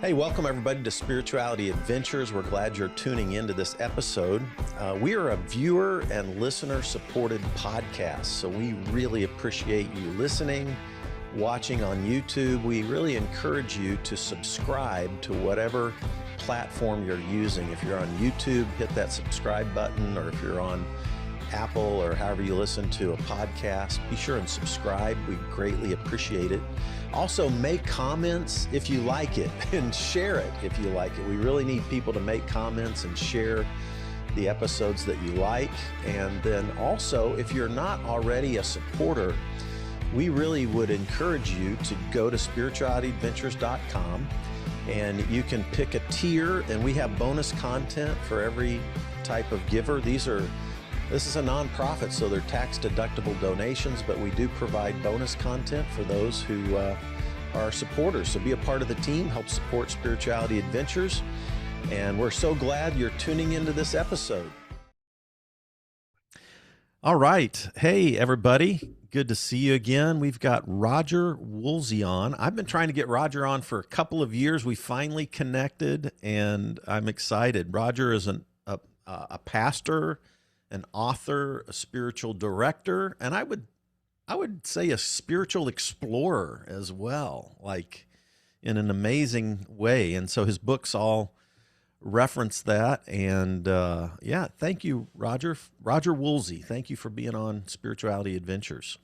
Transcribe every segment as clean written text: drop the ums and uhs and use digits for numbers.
Hey, welcome everybody to Spirituality Adventures. We're glad you're tuning into this episode. We are a viewer and listener supported podcast, so we really appreciate you listening, watching on YouTube. We really encourage you to subscribe to whatever platform you're using. If you're on YouTube, hit that subscribe button, or if you're on Apple or however you listen to a podcast, be sure and subscribe. We greatly appreciate it. Also, make comments if you like it and share it if you like it. We really need people to make comments and share the episodes that you like. And then also, if you're not already a supporter, we really would encourage you to go to spiritualityadventures.com and you can pick a tier, and we have bonus content for every type of giver. This is a nonprofit, so they're tax-deductible donations, but we do provide bonus content for those who are supporters. So be a part of the team, help support Spirituality Adventures, and we're so glad you're tuning into this episode. All right. Hey, everybody. Good to see you again. We've got Roger Wolsey on. I've been trying to get Roger on for a couple of years. We finally connected, and I'm excited. Roger is a pastor, an author, a spiritual director, and I would say a spiritual explorer as well, like in an amazing way. And so his books all reference that. And yeah, thank you, Roger. Roger Wolsey, thank you for being on Spirituality Adventures.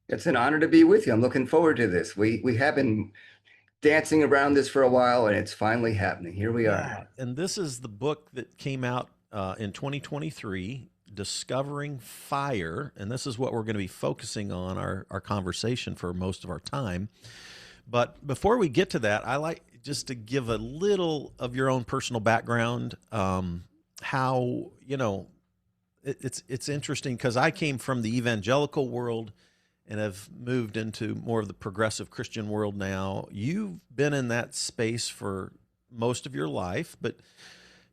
It's an honor to be with you. I'm looking forward to this. We have been dancing around this for a while, and it's finally happening. Here we are. And this is the book that came out in 2023, Discovering Fire, and this is what we're going to be focusing on our conversation for most of our time. But before we get to that, I like just to give a little of your own personal background, how, it's interesting because I came from the evangelical world and have moved into more of the progressive Christian world now. You've been in that space for most of your life, but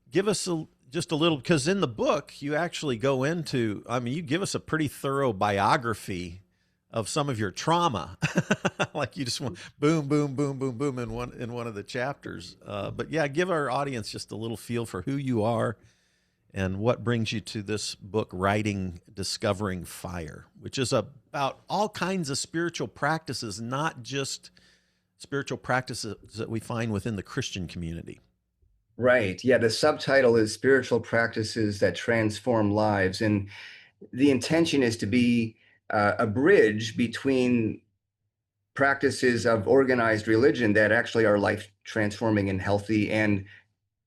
give us just a little, because in the book, you actually go into, you give us a pretty thorough biography of some of your trauma. Like you just went boom, boom, boom, boom, boom in one of the chapters. But yeah, give our audience just a little feel for who you are and what brings you to this book, writing Discovering Fire, which is about all kinds of spiritual practices, not just spiritual practices that we find within the Christian community. Right. Yeah, the subtitle is Spiritual Practices That Transform Lives. And the intention is to be a bridge between practices of organized religion that actually are life transforming and healthy, and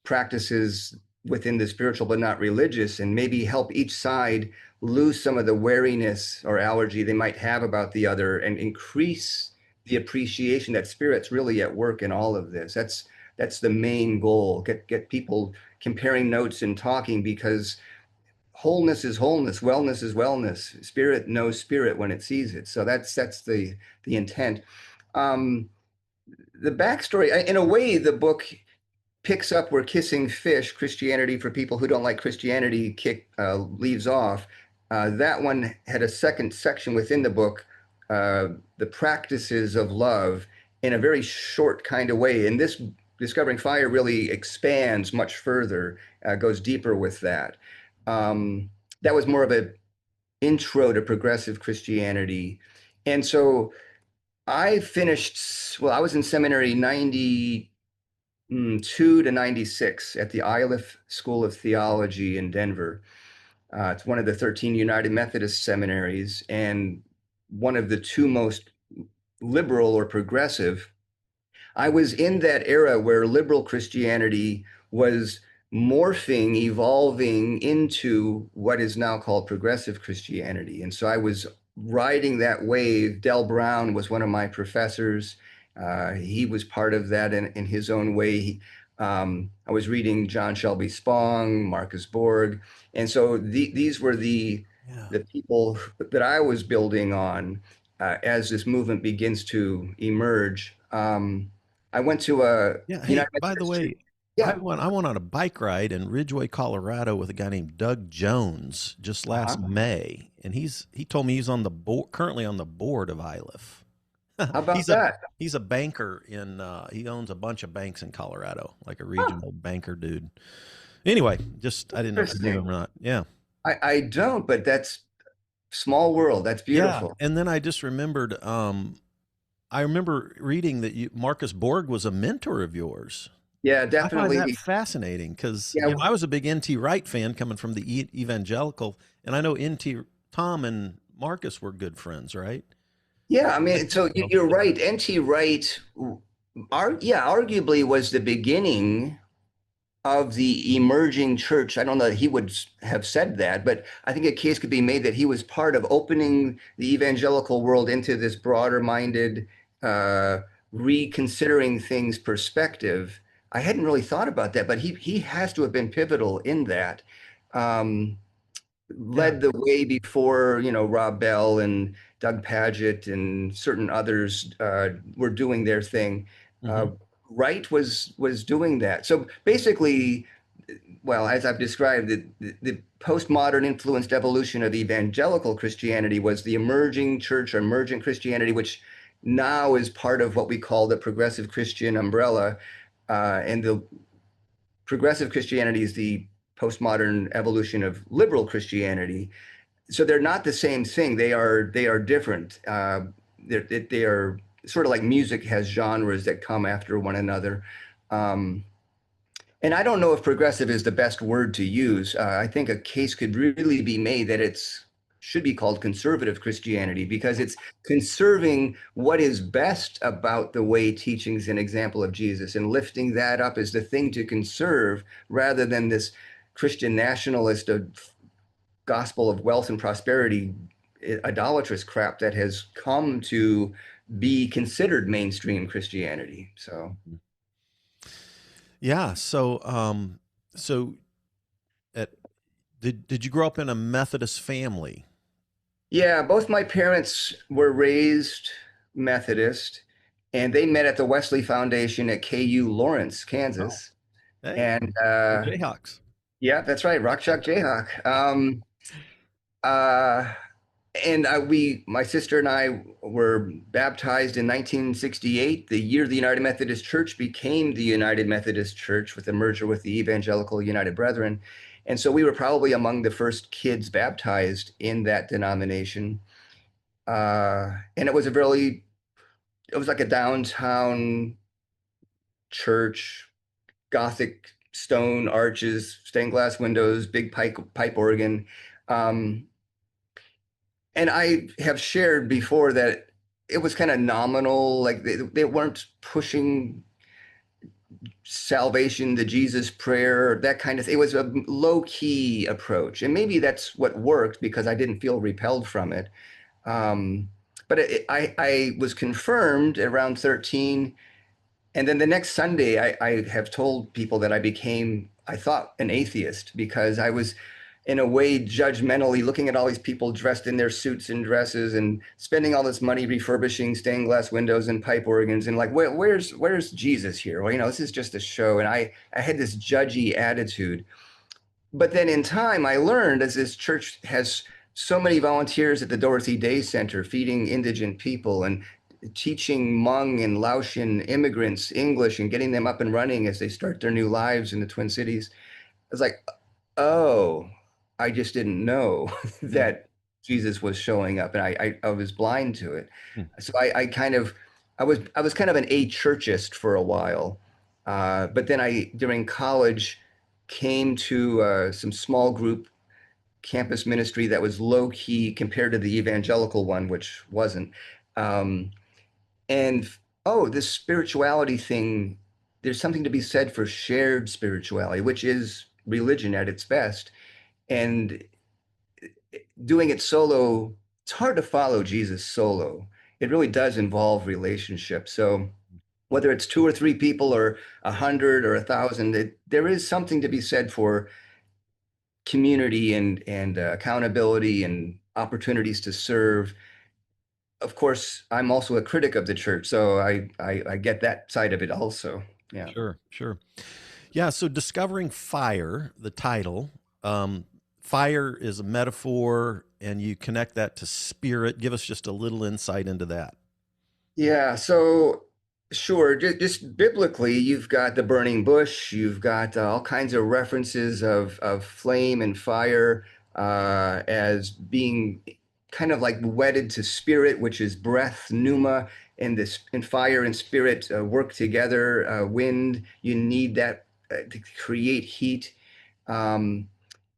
practices within the spiritual but not religious, and maybe help each side lose some of the wariness or allergy they might have about the other and increase the appreciation that Spirit's really at work in all of this. That's the main goal. Get people comparing notes and talking, because wholeness is wholeness, wellness is wellness. Spirit knows spirit when it sees it. So that's the intent. The backstory, in a way, the book picks up where Kissing Fish, Christianity for people who don't like Christianity, leaves off. That one had a second section within the book, the practices of love, in a very short kind of way. And this Discovering Fire really expands much further, goes deeper with that. That was more of an intro to progressive Christianity. And so I was in seminary 92 to 96 at the Iliff School of Theology in Denver. It's one of the 13 United Methodist seminaries, and one of the two most liberal or progressive. I was in that era where liberal Christianity was morphing, evolving into what is now called progressive Christianity. And so I was riding that wave. Del Brown was one of my professors. He was part of that in his own way. I was reading John Shelby Spong, Marcus Borg. And so these were the people that I was building on as this movement begins to emerge. I went to by the way, I went on a bike ride in Ridgeway, Colorado with a guy named Doug Jones just last May, and he told me he's on the board, currently on the board of Iliff. How about He's a that? he's a banker in he owns a bunch of banks in Colorado, like a Huh, regional banker dude. Anyway, just I didn't know if you knew him interesting. or not. Yeah. I don't, but that's small world. That's Yeah. beautiful. And then I just remembered I remember reading that Marcus Borg was a mentor of yours. Yeah, I find that definitely. fascinating because Yeah, I was a big NT Wright fan coming from the evangelical, and I know NT Tom and Marcus were good friends, right? yeah. I I mean, think so so. you're right. N.T. Wright, yeah, arguably was the beginning of the emerging church. I don't know that he would have said that, but I think a case could be made that he was part of opening the evangelical world into this broader minded, uh, reconsidering things perspective. I hadn't really thought about that, but he has to have been pivotal in that. Um, Yeah. Led the way before, Rob Bell and Doug Pagitt and certain others were doing their thing. Uh, Hmm. Wright was doing that. So basically, well, as I've described, the postmodern influenced evolution of evangelical Christianity was the emerging church or emergent Christianity, which now is part of what we call the progressive Christian umbrella. And the progressive Christianity is the postmodern evolution of liberal Christianity. So they're not the same thing. They are different. They are sort of like music has genres that come after one another. Um, and I don't know if progressive is the best word to use. I think a case could really be made that it's should be called conservative Christianity because it's conserving what is best about the way teachings and example of Jesus and lifting that up as the thing to conserve rather than this Christian nationalist of gospel of wealth and prosperity idolatrous crap that has come to be considered mainstream Christianity. So Yeah. So at did you grow up in a Methodist family? yeah, both my parents were raised Methodist, and they met at the Wesley Foundation at KU Lawrence, Oh, Kansas. hey, And the Jayhawks. yeah, that's right, Rock Chalk Jayhawk. Uh, and my sister and I were baptized in 1968, the year the United Methodist Church became the United Methodist Church with the merger with the Evangelical United Brethren. And so we were probably among the first kids baptized in that denomination. And it was like a downtown church, Gothic stone arches, stained glass windows, big pipe organ. Um, and I have shared before that it was kind of nominal, like they weren't pushing salvation, the Jesus prayer, that kind of thing. It was a low key approach. And maybe that's what worked because I didn't feel repelled from it. Um, but I was confirmed around 13. And then the next Sunday, I have told people that I thought, an atheist because I was, in a way, judgmentally looking at all these people dressed in their suits and dresses and spending all this money refurbishing stained glass windows and pipe organs and like, where's Jesus here? Well, this is just a show. And I had this judgy attitude. But then in time, I learned as this church has so many volunteers at the Dorothy Day Center feeding indigent people and teaching Hmong and Laotian immigrants English and getting them up and running as they start their new lives in the Twin Cities. I was like, oh, I just didn't know Hmm. that Jesus was showing up, and I was blind to it. Hmm. So I was kind of an a-churchist for a while, but then I during college came to some small group campus ministry that was low key compared to the evangelical one, which wasn't. Um, and oh, this spirituality thing, there's something to be said for shared spirituality, which is religion at its best. And doing it solo, it's hard to follow Jesus solo. It really does involve relationship. So whether it's two or three people or 100 or 1,000, there is something to be said for community and accountability and opportunities to serve. Of course, I'm also a critic of the church, so I get that side of it also. Yeah. Sure, sure. Yeah, so discovering fire, the title, fire is a metaphor, and you connect that to spirit. Give us just a little insight into that. Yeah, so sure, just biblically, you've got the burning bush, you've got all kinds of references of flame and fire as being kind of like wedded to spirit, which is breath, pneuma, and this and fire and spirit work together. Wind, you need that to create heat. Um,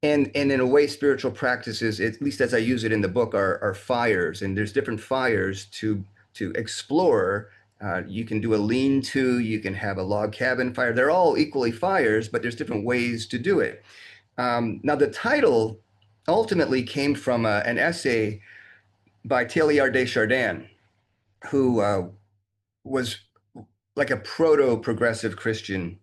and in a way, spiritual practices, at least as I use it in the book, are fires, and there's different fires to explore. You can do a lean-to, you can have a log cabin fire. They're all equally fires, but there's different ways to do it. Now, the title ultimately came from an essay by Teilhard de Chardin, who was like a proto-progressive Christian,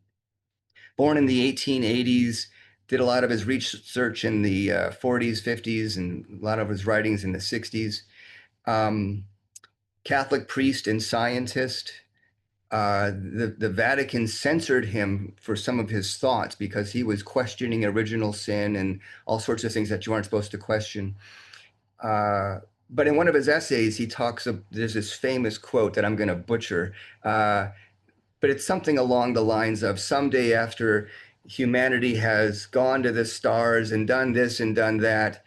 born in the 1880s, did a lot of his research in the 40s, 50s, and a lot of his writings in the 60s. Um, Catholic priest and scientist. The Vatican censored him for some of his thoughts because he was questioning original sin and all sorts of things that you aren't supposed to question. Uh, but in one of his essays, he talks of there's this famous quote that I'm going to butcher, uh, but it's something along the lines of someday after humanity has gone to the stars and done this and done that,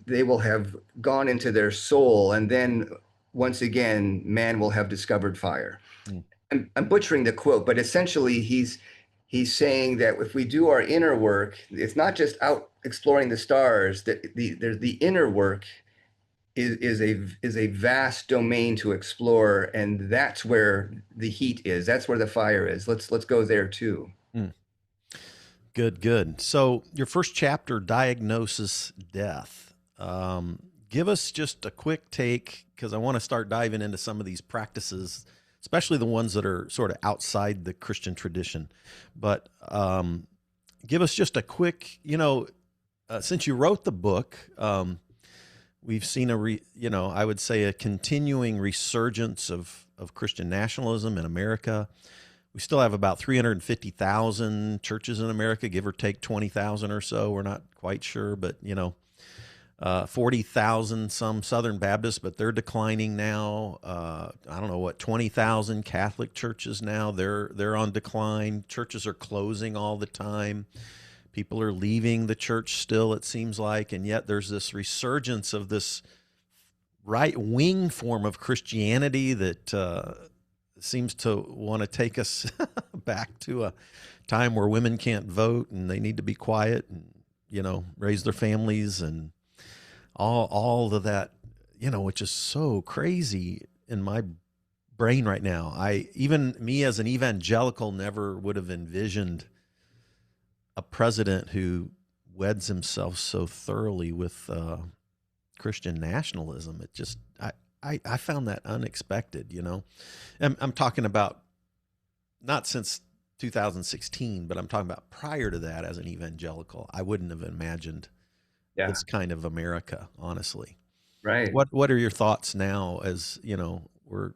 they will have gone into their soul, and then once again, man will have discovered fire. Mm. I'm butchering the quote, but essentially he's saying that if we do our inner work, it's not just out exploring the stars. That the inner work is a vast domain to explore, and that's where the heat is. That's where the fire is. Let's go there too. Mm. Good, good. So, your first chapter, Diagnosis Death. Give us just a quick take because I want to start diving into some of these practices, especially the ones that are sort of outside the Christian tradition. But give us just a quick, since you wrote the book, we've seen I would say a continuing resurgence of Christian nationalism in America. We still have about 350,000 churches in America, give or take 20,000 or so. We're not quite sure, but 40,000 some Southern Baptists, but they're declining now. I don't know what 20,000 Catholic churches now. They're on decline. Churches are closing all the time. People are leaving the church still, it seems like, and yet there's this resurgence of this right wing form of Christianity that seems to want to take us back to a time where women can't vote and they need to be quiet and raise their families and all of that, which is so crazy in my brain right now. Even me as an evangelical never would have envisioned a president who weds himself so thoroughly with Christian nationalism. It just I found that unexpected. I'm talking about not since 2016, but I'm talking about prior to that as an evangelical. I wouldn't have imagined Yeah, this kind of America, honestly. right. What are your thoughts now as, we're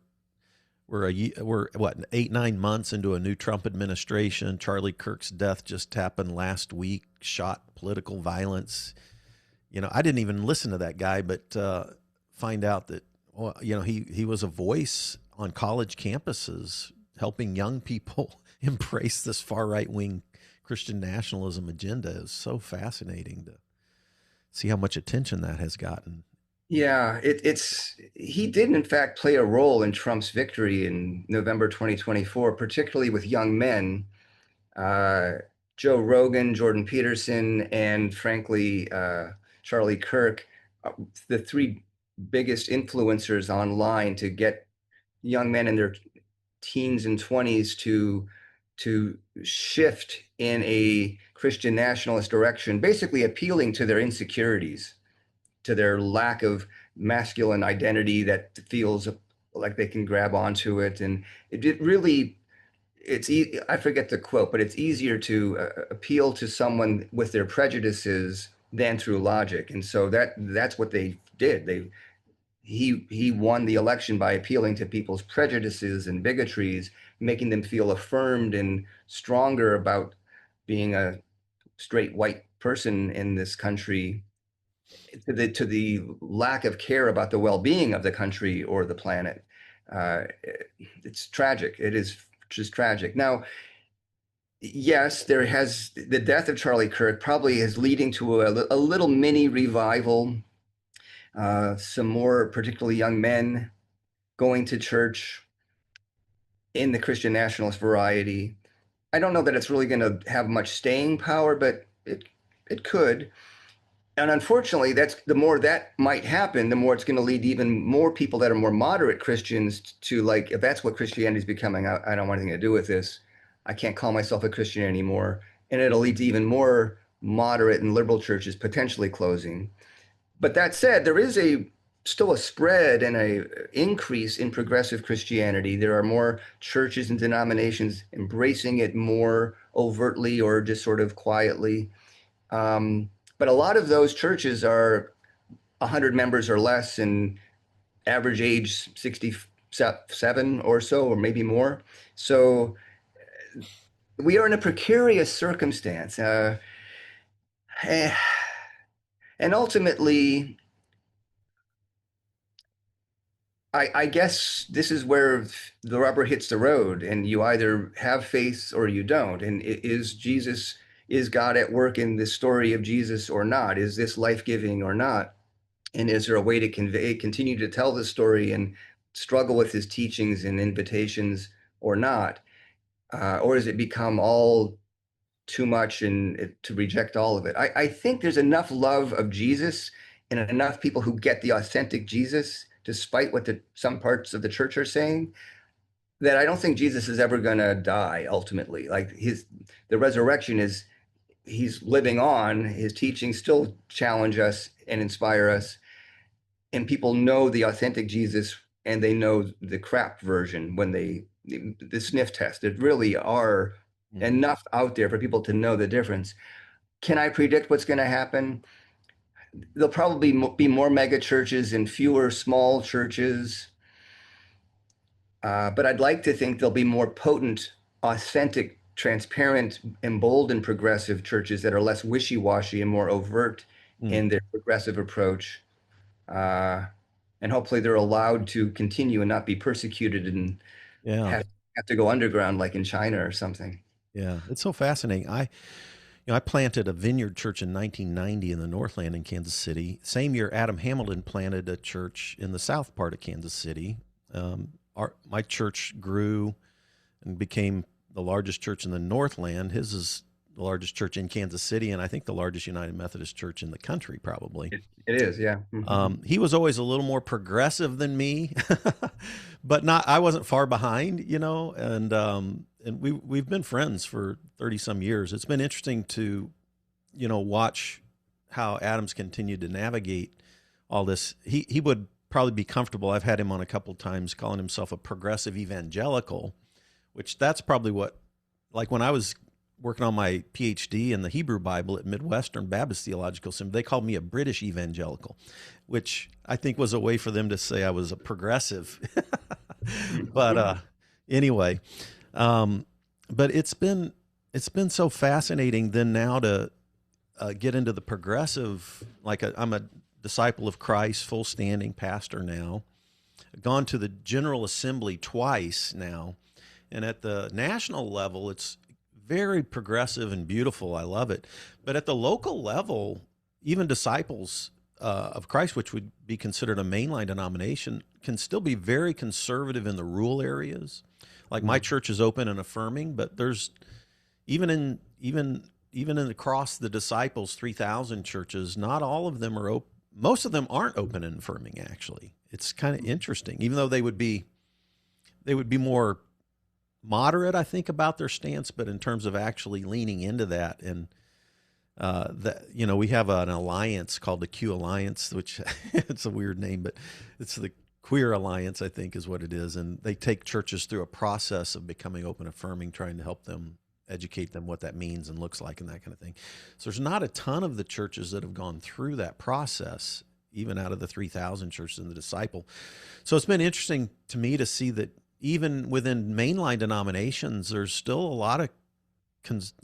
what 8-9 months into a new Trump administration. Charlie Kirk's death just happened last week. Shot political violence. I didn't even listen to that guy, but find out that he was a voice on college campuses helping young people embrace this far right wing Christian nationalism agenda. Is so fascinating to see how much attention that has gotten. Yeah, it's he did in fact play a role in Trump's victory in November 2024, particularly with young men. Uh, Joe Rogan, Jordan Peterson, and frankly, Charlie Kirk, the three biggest influencers online to get young men in their teens and 20s to shift in a Christian nationalist direction, basically appealing to their insecurities, to their lack of masculine identity that feels like they can grab onto it. And it really, I forget the quote, but it's easier to appeal to someone with their prejudices than through logic. And so that's what they did. He won the election by appealing to people's prejudices and bigotries, making them feel affirmed and stronger about being a straight white person in this country, to the lack of care about the well-being of the country or the planet. Uh, it's tragic. It is just tragic. Now, yes, the death of Charlie Kirk probably is leading to a little mini revival. Some more, particularly young men, going to church in the Christian nationalist variety. I don't know that it's really going to have much staying power, but it could. And unfortunately, that's the more that might happen, the more it's going to lead even more people that are more moderate Christians to, like, if that's what Christianity is becoming, I don't want anything to do with this. I can't call myself a Christian anymore. And it'll lead to even more moderate and liberal churches potentially closing. But that said, there is still a spread and a increase in progressive Christianity. There are more churches and denominations embracing it more overtly or just sort of quietly. But a lot of those churches are 100 members or less and average age 67 or so, or maybe more. So we are in a precarious circumstance. And ultimately, I guess this is where the rubber hits the road, and you either have faith or you don't. And is God at work in the story of Jesus or not? Is this life-giving or not? And is there a way to continue to tell the story and struggle with his teachings and invitations or not? Or has it become all too much and to reject all of it? I think there's enough love of Jesus and enough people who get the authentic Jesus, despite what some parts of the church are saying, that I don't think Jesus is ever going to die ultimately. Like the resurrection is, he's living on. His teachings still challenge us and inspire us. And people know the authentic Jesus and they know the crap version when the sniff test. There really are enough out there for people to know the difference. Can I predict what's going to happen? There'll probably be more mega churches and fewer small churches. But I'd like to think there'll be more potent, authentic, transparent, emboldened progressive churches that are less wishy-washy and more overt in their progressive approach. And hopefully they're allowed to continue and not be persecuted and have to go underground like in China or something. Yeah, it's so fascinating. I planted a vineyard church in 1990 in the Northland in Kansas City. Same year, Adam Hamilton planted a church in the south part of Kansas City. My church grew and became the largest church in the Northland. His is the largest church in Kansas City, and I think the largest United Methodist church in the country, probably. It is, yeah. He was always a little more progressive than me, but I wasn't far behind, and we've been friends for 30 some years. It's been interesting to, watch how Adam's continued to navigate all this. He would probably be comfortable. I've had him on a couple of times calling himself a progressive evangelical, which that's probably what, like when I was working on my PhD in the Hebrew Bible at Midwestern Baptist Theological Seminary, they called me a British evangelical, which I think was a way for them to say I was a progressive. But anyway, but it's been so fascinating then now to get into the progressive, I'm a disciple of Christ, full standing pastor now, gone to the General Assembly twice now. And at the national level, it's very progressive and beautiful. I love it. But at the local level, even disciples of Christ, which would be considered a mainline denomination, can still be very conservative in the rural areas. Like my church is open and affirming, but there's even across the disciples 3,000 churches, not all of them are open. Most of them aren't open and affirming. Actually, it's kind of interesting. Even though they would be more moderate, I think, about their stance, but in terms of actually leaning into that, and we have an alliance called the Q Alliance, which it's a weird name, but it's the Queer Alliance, I think, is what it is, and they take churches through a process of becoming open affirming, trying to help them, educate them what that means and looks like and that kind of thing. So there's not a ton of the churches that have gone through that process, even out of the 3,000 churches in the disciple. So it's been interesting to me to see that even within mainline denominations, there's still a lot of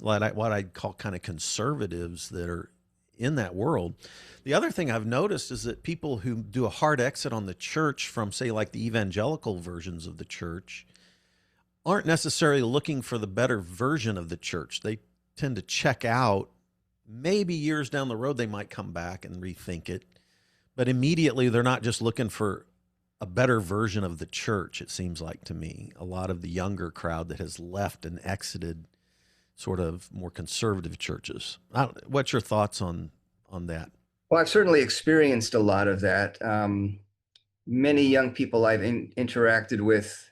what I'd call kind of conservatives that are in that world. The other thing I've noticed is that people who do a hard exit on the church from, say, like the evangelical versions of the church aren't necessarily looking for the better version of the church. They tend to check out. Maybe years down the road, they might come back and rethink it. But immediately, they're not just looking for a better version of the church, it seems like to me. A lot of the younger crowd that has left and exited sort of more conservative churches. What's your thoughts on that? Well, I've certainly experienced a lot of that. Many young people I've interacted with,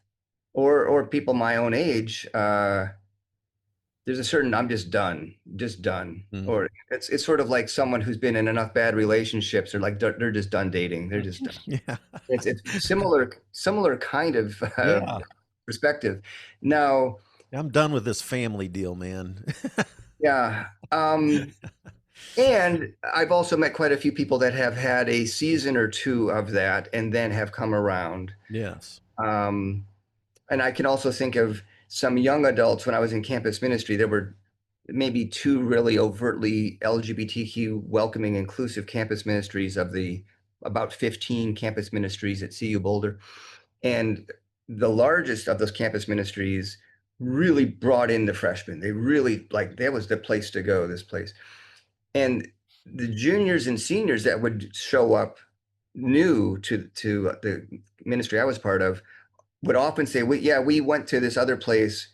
or people my own age, there's a certain I'm just done. Mm. Or it's sort of like someone who's been in enough bad relationships, or like they're just done dating. They're just done. Yeah. It's similar kind of Yeah. perspective. Now, I'm done with this family deal, man. yeah. And I've also met quite a few people that have had a season or two of that and then have come around. Yes. Um, and I can also think of some young adults when I was in campus ministry. There were maybe two really overtly LGBTQ welcoming, inclusive campus ministries of the about 15 campus ministries at CU Boulder. And the largest of those campus ministries really brought in the freshmen. They really like that was the place to go, this place. And the juniors and seniors that would show up new to the ministry I was part of would often say, we went to this other place,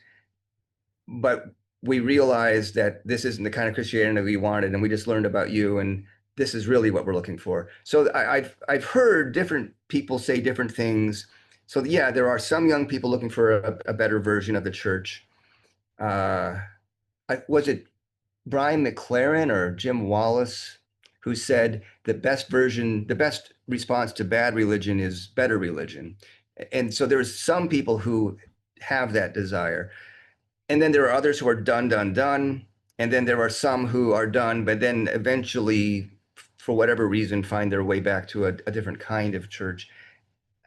but we realized that this isn't the kind of Christianity we wanted, and we just learned about you, and this is really what we're looking for. So I've heard different people say different things. So yeah, there are some young people looking for a better version of the church. Was it Brian McLaren or Jim Wallace who said the best response to bad religion is better religion? And so there's some people who have that desire. And then there are others who are done. And then there are some who are done, but then eventually, for whatever reason, find their way back to a different kind of church.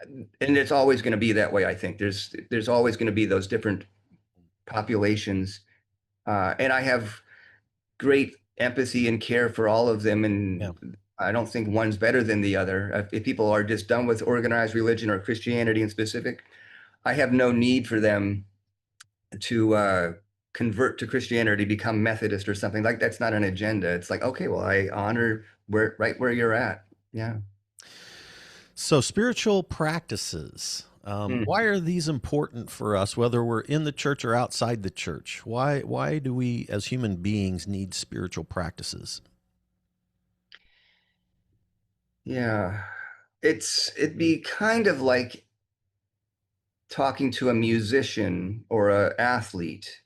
And it's always going to be that way, I think. There's always going to be those different populations. And I have great empathy and care for all of them. And Yeah. I don't think one's better than the other. If people are just done with organized religion or Christianity in specific, I have no need for them to convert to Christianity, become Methodist or something. Like that's not an agenda. It's like, okay, well, I honor right where you're at. Yeah. So spiritual practices. Why are these important for us, whether we're in the church or outside the church? Why do we, as human beings, need spiritual practices? Yeah. It'd be kind of like talking to a musician or an athlete.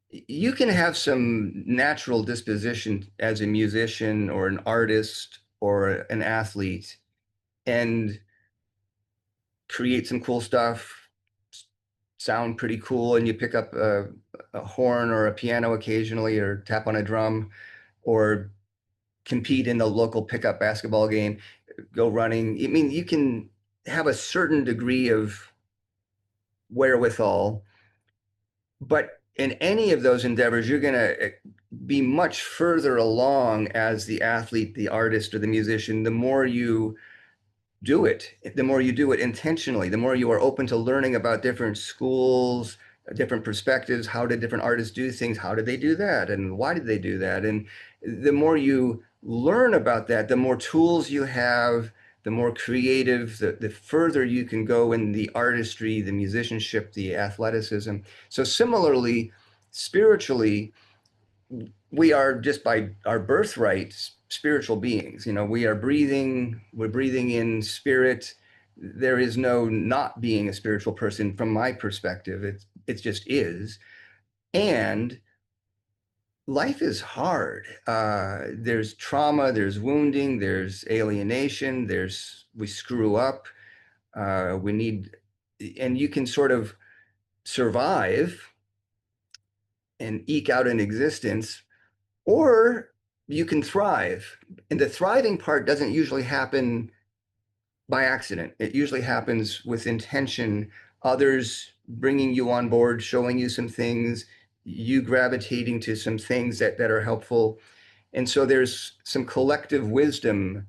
You can have some natural disposition as a musician or an artist or an athlete and create some cool stuff, sound pretty cool, and you pick up a horn or a piano occasionally or tap on a drum or compete in the local pickup basketball game, go running. I mean, you can have a certain degree of wherewithal, but in any of those endeavors, you're going to be much further along as the athlete, the artist, or the musician, the more you do it, the more you do it intentionally, the more you are open to learning about different schools, different perspectives. How did different artists do things? How did they do that? And why did they do that? And the more you learn about that, the more tools you have, the more creative, the further you can go in the artistry, the musicianship, the athleticism. So similarly, spiritually, we are just by our birthright spiritual beings. We're breathing in spirit. There is no not being a spiritual person from my perspective. It just is. And life is hard. There's trauma, there's wounding, there's alienation, we screw up. And you can sort of survive and eke out an existence, or you can thrive. And the thriving part doesn't usually happen by accident. It usually happens with intention, others bringing you on board, showing you some things, you gravitating to some things that are helpful. And so there's some collective wisdom,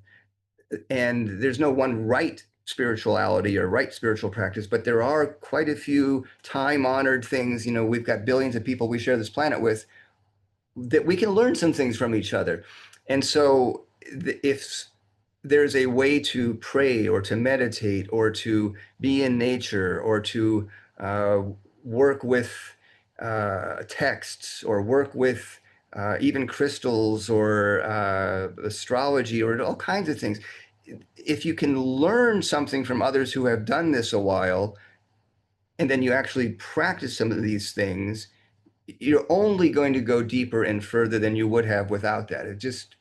and there's no one right spirituality or right spiritual practice, but there are quite a few time-honored things. We've got billions of people we share this planet with, that we can learn some things from each other. And so if there's a way to pray or to meditate or to be in nature or to uh, work with texts or work with even crystals or astrology or all kinds of things. If you can learn something from others who have done this a while, and then you actually practice some of these things, you're only going to go deeper and further than you would have without that. It just,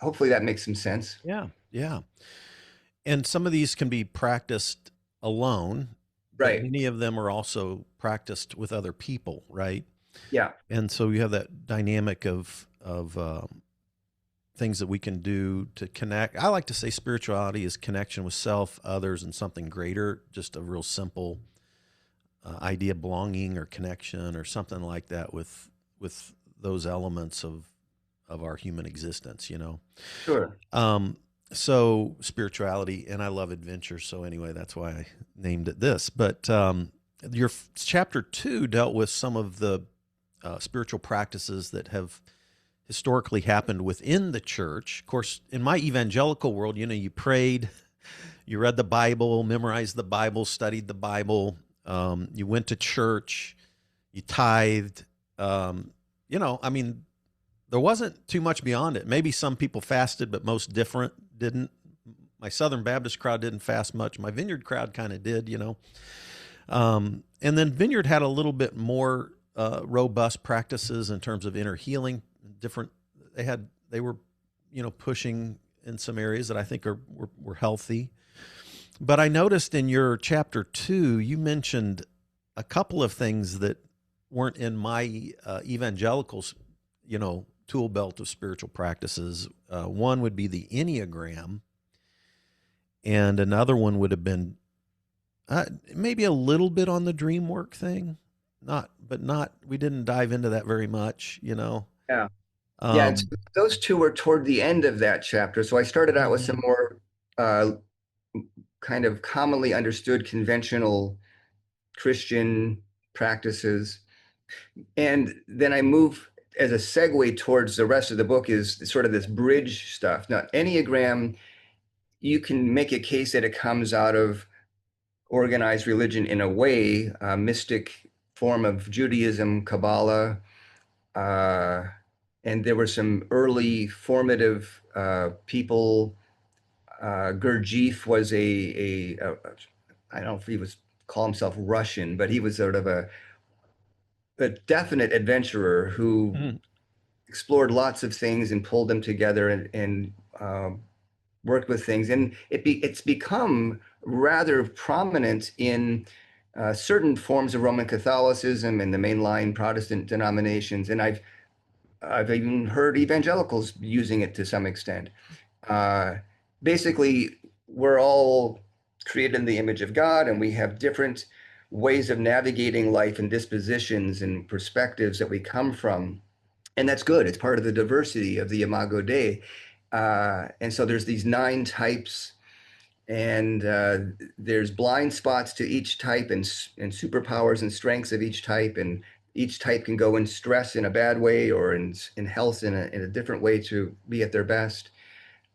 hopefully that makes some sense. Yeah. Yeah. And some of these can be practiced alone, but Right. many of them are also practiced with other people, right? Yeah. And so you have that dynamic of things that we can do to connect. I like to say spirituality is connection with self, others, and something greater. Just a real simple idea of belonging or connection or something like that with those elements of our human existence. Sure. So spirituality, and I love adventure. So anyway, that's why I named it this. But your chapter 2 dealt with some of the spiritual practices that have historically happened within the church. Of course, in my evangelical world, you prayed, you read the Bible, memorized the Bible, studied the Bible, you went to church, you tithed. I mean, there wasn't too much beyond it. Maybe some people fasted, but most different didn't. My Southern Baptist crowd didn't fast much. My Vineyard crowd kind of did. And then Vineyard had a little bit more robust practices in terms of inner healing. Different, they were, pushing in some areas that I think were healthy. But I noticed in your chapter 2, you mentioned a couple of things that weren't in my evangelicals, tool belt of spiritual practices. One would be the Enneagram, and another one would have been maybe a little bit on the dream work thing. Not. We didn't dive into that very much. Yeah. Yeah. Um, Those two were toward the end of that chapter. So I started out with some more uh, kind of commonly understood conventional Christian practices. And then I move as a segue towards the rest of the book is sort of this bridge stuff. Now, Enneagram, you can make a case that it comes out of organized religion in a way, a mystic form of Judaism, Kabbalah, uh, and there were some early formative people. Gurdjieff was I don't know if he was call himself Russian, but he was sort of a definite adventurer who mhm. explored lots of things and pulled them together and worked with things. And it's become rather prominent in certain forms of Roman Catholicism and the mainline Protestant denominations. And I've even heard evangelicals using it to some extent. Uh, Basically, we're all created in the image of God, and we have different ways of navigating life and dispositions and perspectives that we come from. And that's good. It's part of the diversity of the Imago Dei. And so there's these 9 types, and there's blind spots to each type and superpowers and strengths of each type. And each type can go in stress in a bad way or in health in a different way to be at their best.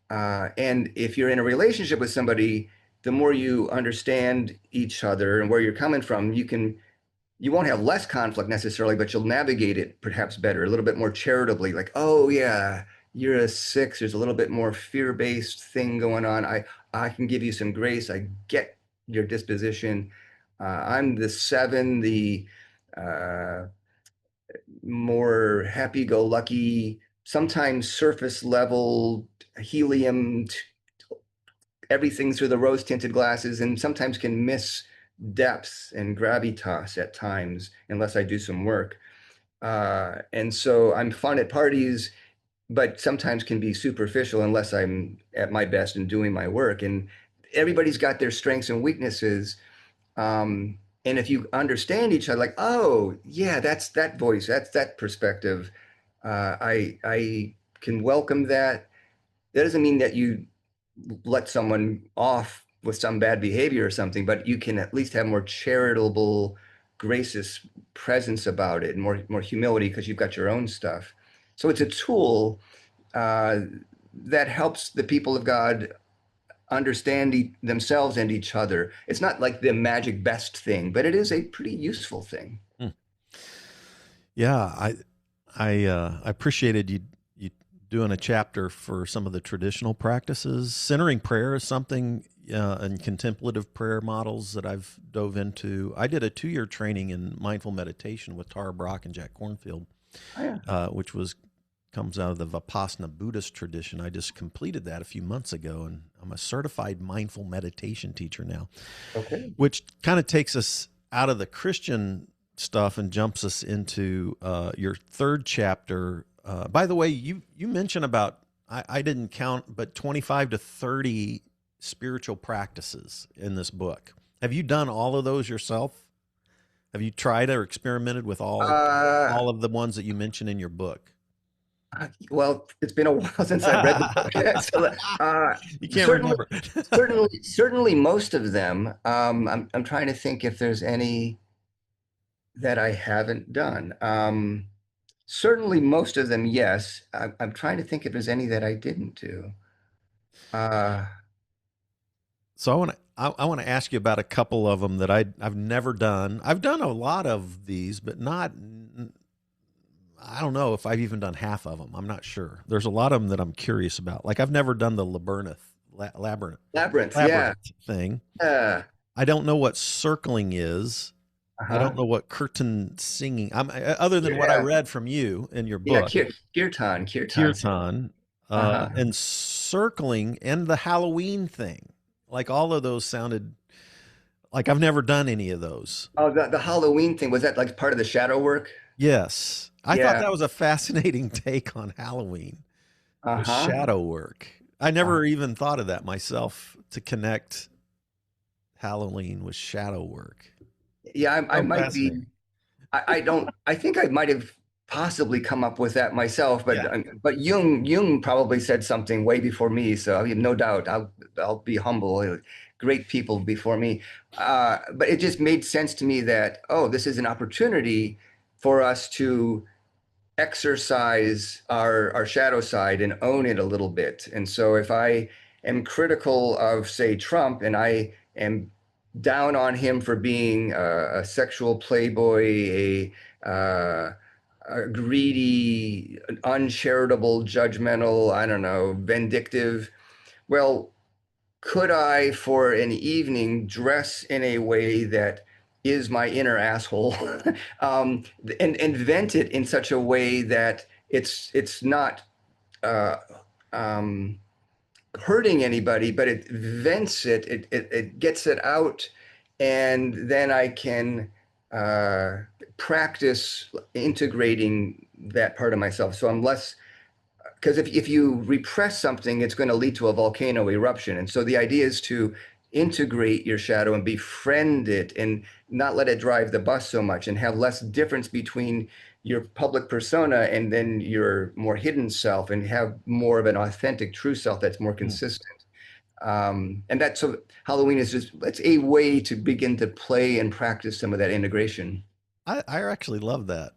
And if you're in a relationship with somebody, the more you understand each other and where you're coming from, you won't have less conflict necessarily, but you'll navigate it perhaps better, a little bit more charitably. Like, oh yeah, you're a 6. There's a little bit more fear-based thing going on. I can give you some grace. I get your disposition. I'm the 7, the uh, more happy-go-lucky, sometimes surface level helium everything through the rose tinted glasses, and sometimes can miss depth and gravitas at times unless I do some work. And so I'm fun at parties, but sometimes can be superficial unless I'm at my best and doing my work. And everybody's got their strengths and weaknesses. And if you understand each other, like, oh yeah, that's that voice, that's that perspective. I can welcome that. That doesn't mean that you let someone off with some bad behavior or something, but you can at least have more charitable, gracious presence about it, and more humility because you've got your own stuff. So it's a tool uh, that helps the people of God understand themselves and each other. It's not like the magic best thing, but it is a pretty useful thing. Hmm. Yeah, I appreciated you doing a chapter for some of the traditional practices. Centering prayer is something, and contemplative prayer models that I've dove into. I did a 2-year training in mindful meditation with Tara Brach and Jack Kornfield, Oh, yeah. which comes out of the Vipassana Buddhist tradition. I just completed that a few months ago, and I'm a certified mindful meditation teacher now, Okay. which kind of takes us out of the Christian stuff and jumps us into your third chapter. By the way, you mentioned about, I didn't count, but 25 to 30 spiritual practices in this book. Have you done all of those yourself? Have you tried or experimented with Uh, all of the ones that you mentioned in your book? well, it's been a while since I've read the book. So, You can't certainly, remember. certainly most of them. I'm trying to think if there's any that I haven't done. Certainly most of them, yes. I'm trying to think if there's any that I didn't do. Uh, So I want to ask you about a couple of them that I've never done. I've done a lot of these, but not. I don't know if I've even done half of them. I'm not sure. There's a lot of them that I'm curious about. Like I've never done the Labyrinth, yeah. labyrinth thing. Uh, I don't know what circling is. I don't uh-huh. know what curtain singing. Other than what I Yeah, read from you in your yeah, book, kirtan. kirtan, Uh-huh. and circling, and the Halloween thing. Like all of those sounded like I've never done any of those. Oh, the Halloween thing, was that like part of the shadow work? Yes, I thought Yeah. that was a fascinating take on Halloween. Was Uh-huh. shadow work. I Uh, never even thought of that myself, to connect Halloween with shadow work. yeah, I So might be. fascinating. I don't. I think I might have possibly come up with that myself, Yeah. but Jung probably said something way before me. So I have no doubt. I'll be humble. Great people before me. But it just made sense to me that, oh, this is an opportunity for us to exercise our shadow side and own it a little bit. And so if I am critical of, say, Trump, and I am down on him for being a sexual playboy, a greedy, uncharitable, judgmental, I don't know, vindictive, well, could I, for an evening, dress in a way that is my inner asshole, and vent it in such a way that it's not uh, um, hurting anybody, but it vents it, it gets it out, and then I can uh, practice integrating that part of myself. So I'm less, because if you repress something, it's going to lead to a volcano eruption. And so the idea is to integrate your shadow and befriend it and not let it drive the bus so much, and have less difference between your public persona and then your more hidden self, and have more of an authentic true self that's more Hmm. consistent. And that's, so Halloween is just, it's a way to begin to play and practice some of that integration. I actually love that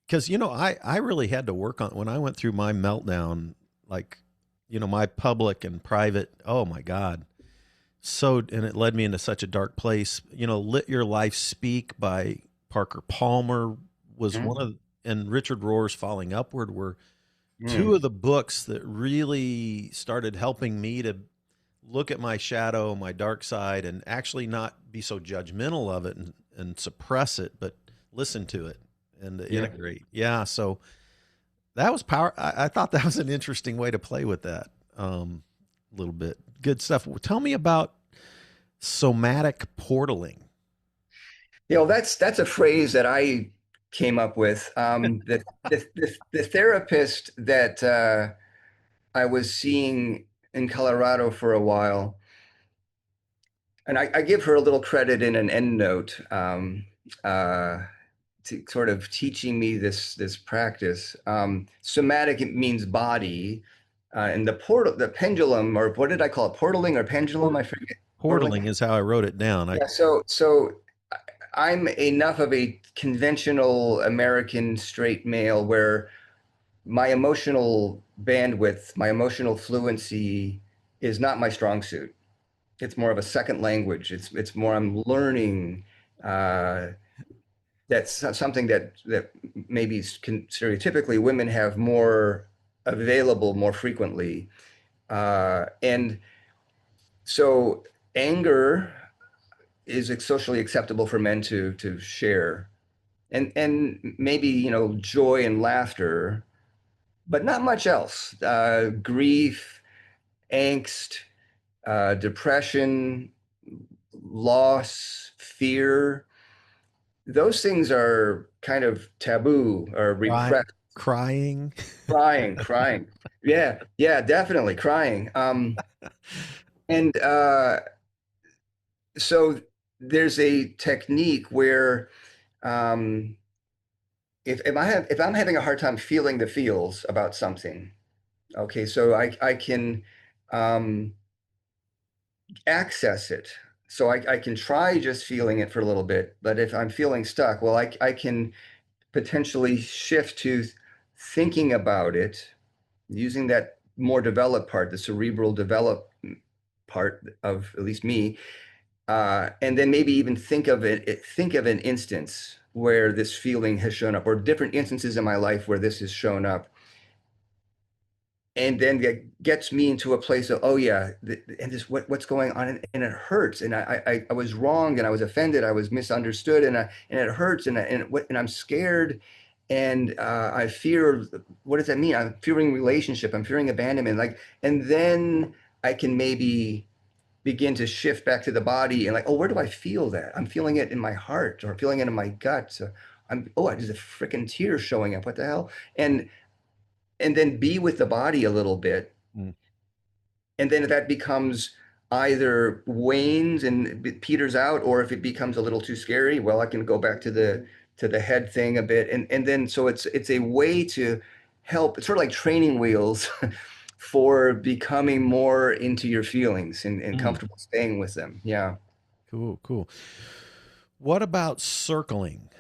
because I really had to work on when I went through my meltdown, like my public and private. Oh my God, and it led me into such a dark place. Let Your Life Speak by Parker Palmer was one Mhm. of, and Richard Rohr's Falling Upward were two Mm. of the books that really started helping me to look at my shadow, my dark side, and actually not be so judgmental of it and suppress it, but listen to it and to Yeah. integrate. Yeah. So that was power. I thought that was an interesting way to play with that a little bit. Good stuff. Tell me about somatic portaling. That's a phrase that I came up with. The therapist that I was seeing in Colorado for a while, and I give her a little credit in an endnote. Uh, sort of teaching me this practice. Somatic, it means body, and the pendulum, or what did I call it? Portaling or pendulum? I forget. Portaling. Portaling is how I wrote it down. Yeah. So I'm enough of a conventional American straight male where my emotional bandwidth, my emotional fluency is not my strong suit. It's more of a second language. It's more I'm learning. Uh, that's something that maybe stereotypically women have more available more frequently. And so anger is socially acceptable for men to share, and maybe joy and laughter, but not much else. Grief, angst, depression, loss, fear. Those things are kind of taboo or Cry, repressed. crying. Crying. Yeah, yeah, definitely crying. And so there's a technique where um, if I'm having a hard time feeling the feels about something, okay, so I can um, access it. So I can try just feeling it for a little bit, but if I'm feeling stuck, well, I can potentially shift to thinking about it using that more developed part, the cerebral developed part of at least me, and then maybe even think of an instance where this feeling has shown up, or different instances in my life where this has shown up, and then it gets me into a place of, oh yeah, and this what's going on, and it hurts, and I was wronged, and I was offended, I was misunderstood, and it hurts, and I'm scared, and I fear. What does that mean? I'm fearing relationship. I'm fearing abandonment. Like, and then I can maybe begin to shift back to the body and like, oh, where do I feel that? I'm feeling it in my heart or feeling it in my gut. So there's a freaking tear showing up. What the hell? And and then be with the body a little bit, Mm. and then if that becomes either wanes and peters out, or if it becomes a little too scary, well, I can go back to the head thing a bit, and then so it's a way to help. It's sort of like training wheels for becoming more into your feelings and Mm. comfortable staying with them. Yeah. Cool, cool. What about circling?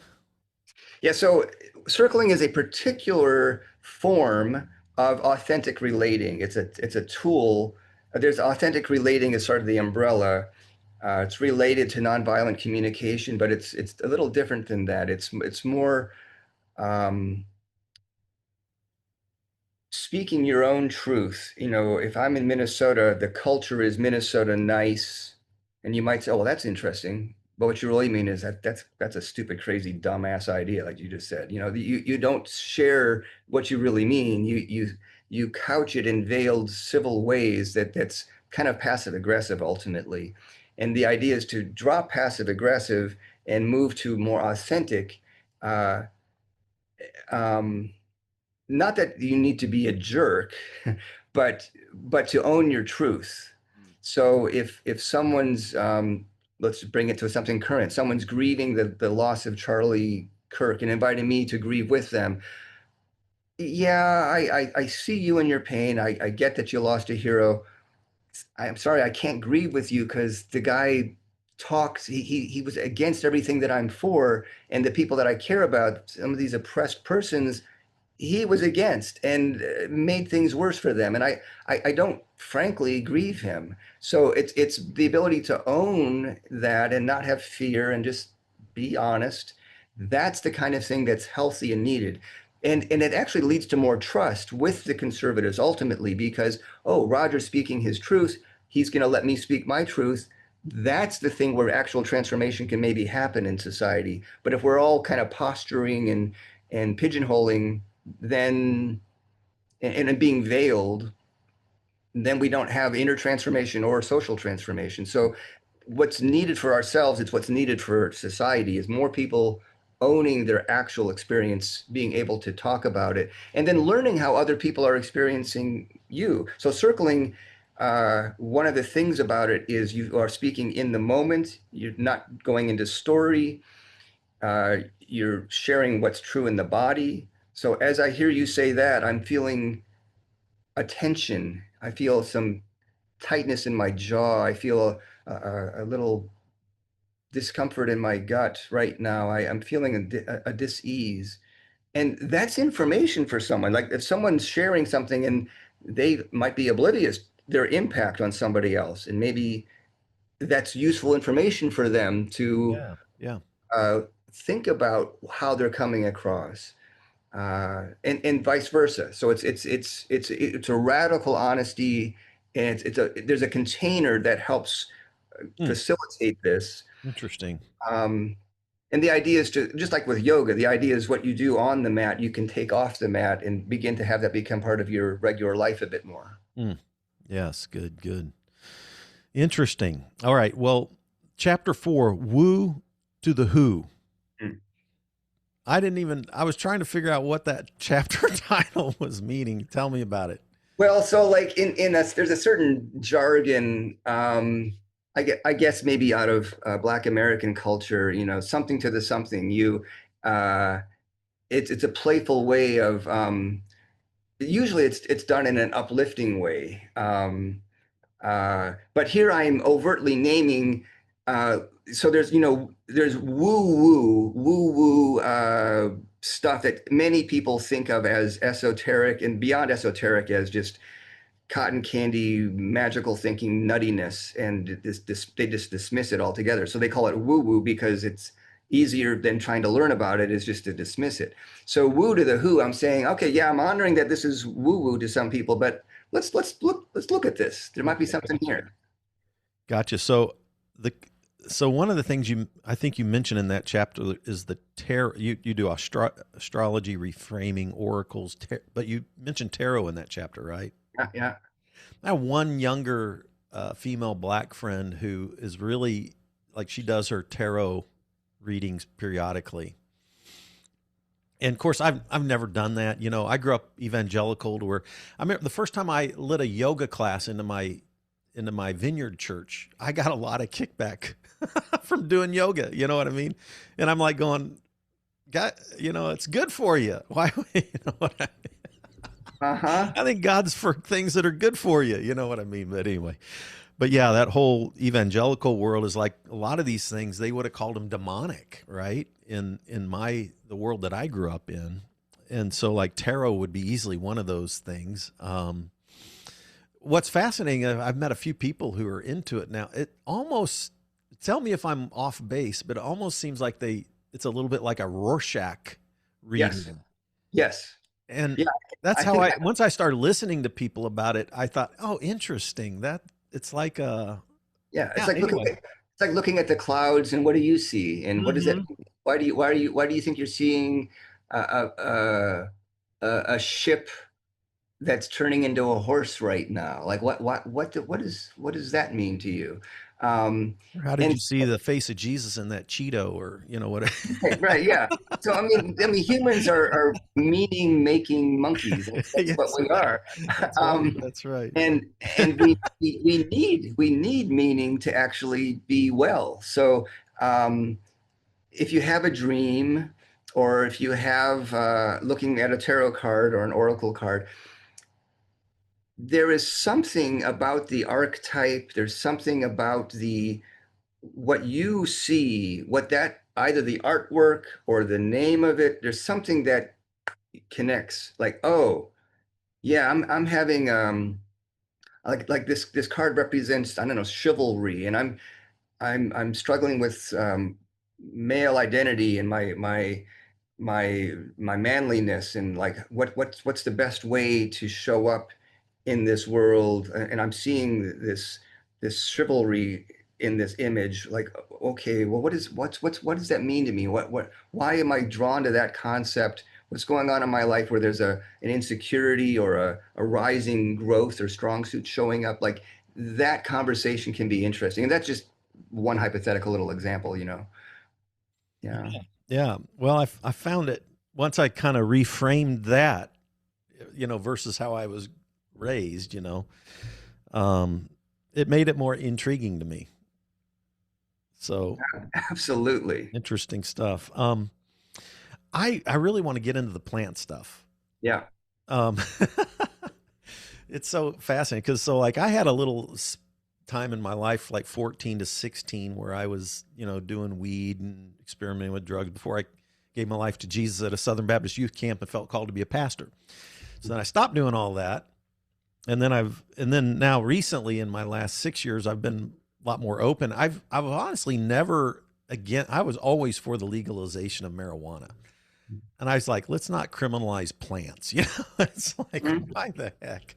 Yeah, so circling is a particular form of authentic relating. It's a tool. There's authentic relating as sort of the umbrella. It's related to nonviolent communication, but it's a little different than that. It's more um, speaking your own truth. If I'm in Minnesota, the culture is Minnesota nice, and you might say, "Oh, well, that's interesting." But what you really mean is that's a stupid, crazy, dumbass idea, like you just said. You don't share what you really mean. You couch it in veiled civil ways that's kind of passive aggressive ultimately. And the idea is to drop passive aggressive and move to more authentic. Uh, um, Not that you need to be a jerk, but to own your truth. So if someone's let's bring it to something current, someone's grieving the loss of Charlie Kirk and inviting me to grieve with them. Yeah, I see you in your pain. I get that you lost a hero. I'm sorry, I can't grieve with you because the guy talks, he was against everything that I'm for, and the people that I care about, some of these oppressed persons he was against and made things worse for them. And I don't frankly grieve him. So it's the ability to own that and not have fear and just be honest. That's the kind of thing that's healthy and needed. And it actually leads to more trust with the conservatives ultimately because, oh, Roger's speaking his truth. He's going to let me speak my truth. That's the thing where actual transformation can maybe happen in society. But if we're all kind of posturing and pigeonholing, then and being veiled, then we don't have inner transformation or social transformation. So what's needed for ourselves, it's what's needed for society is more people owning their actual experience, being able to talk about it, and then learning how other people are experiencing you. So circling, one of the things about it is you are speaking in the moment. You're not going into story. you're sharing what's true in the body. So as I hear you say that, I'm feeling a tension. I feel some tightness in my jaw. I feel a little discomfort in my gut right now. I'm feeling a dis-ease. And that's information for someone. Like if someone's sharing something and they might be oblivious their impact on somebody else, and maybe that's useful information for them to Yeah. Yeah. uh, think about how they're coming across, and vice versa. So it's a radical honesty, and there's a container that helps Hmm. facilitate this. Interesting. Um, and the idea is to, just like with yoga, the idea is what you do on the mat, you can take off the mat and begin to have that become part of your regular life a bit more. Hmm. Yes. Good. Good. Interesting. All right. Well, chapter 4, woo to the who. Mm. I was trying to figure out what that chapter title was meaning. Tell me about it. Well, so like there's a certain jargon, I guess maybe out of Black American culture, something to the something. Uh, it's a playful way of, usually it's done in an uplifting way. But here I'm overtly naming. So there's woo stuff that many people think of as esoteric, and beyond esoteric as just cotton candy, magical thinking nuttiness, and they just dismiss it altogether. So they call it woo woo because it's easier than trying to learn about it is just to dismiss it. So woo to the who, I'm saying, okay, yeah, I'm honoring that this is woo woo to some people, but let's look at this. There might be something here. Gotcha. The so one of the things I think you mentioned in that chapter is the tarot. You do astrology, reframing, oracles, but you mentioned tarot in that chapter, right? Yeah, yeah. I have one younger female Black friend who is really like she does her tarot readings periodically. And of course, I've never done that. I grew up evangelical, to where I remember the first time I lit a yoga class into my vineyard church, I got a lot of kickback from doing yoga. You know what I mean? And I'm like going, God, it's good for you. Why? You know what I mean? Uh-huh. I think God's for things that are good for you. You know what I mean? But anyway, but yeah, that whole evangelical world is like a lot of these things. They would have called them demonic, right? In the world that I grew up in, and so like tarot would be easily one of those things. What's fascinating, I've met a few people who are into it now. It almost, tell me if I'm off base, but it almost seems like it's a little bit like a Rorschach Yes. reading. Yes. And Yeah. that's I how think once I started listening to people about it, I thought, oh, interesting. That it's like Yeah, yeah, anyway. it's like looking at the clouds and what do you see? And what does that Hmm. mean? Why do you think you're seeing a ship that's turning into a horse right now? Like what does that mean to you? Or how did And you see the face of Jesus in that Cheeto, or what? right, yeah. So I mean, humans are meaning making monkeys. That's what Yes, we are. that's right. Um, That's right. and and we need meaning to actually be well. So if you have a dream, or if you have looking at a tarot card or an oracle card, there is something about the archetype. There's something about the what you see, what that either the artwork or the name of it. There's something that connects. Like, oh yeah, I'm having like this card represents, I don't know, chivalry, and I'm struggling with male identity and my manliness, and like what's the best way to show up in this world. And I'm seeing this chivalry in this image. Like, okay, well, what does that mean to me? Why am I drawn to that concept? What's going on in my life where there's an insecurity or a rising growth or strong suit showing up? Like, that conversation can be interesting, and that's just one hypothetical little example. Yeah. Yeah. Yeah. Well, I found it once I kind of reframed that, versus how I was raised, it made it more intriguing to me. So Absolutely. interesting stuff. I really want to get into the plant stuff. Yeah. Um, it's so fascinating because so like I had a little time in my life, like 14 to 16, where I was, doing weed and experimenting with drugs before I gave my life to Jesus at a Southern Baptist youth camp and felt called to be a pastor. So then I stopped doing all that. And then now recently in my last 6 years, I've been a lot more open. I've honestly never, again, I was always for the legalization of marijuana. And I was like, let's not criminalize plants. It's like, Mhm. why the heck?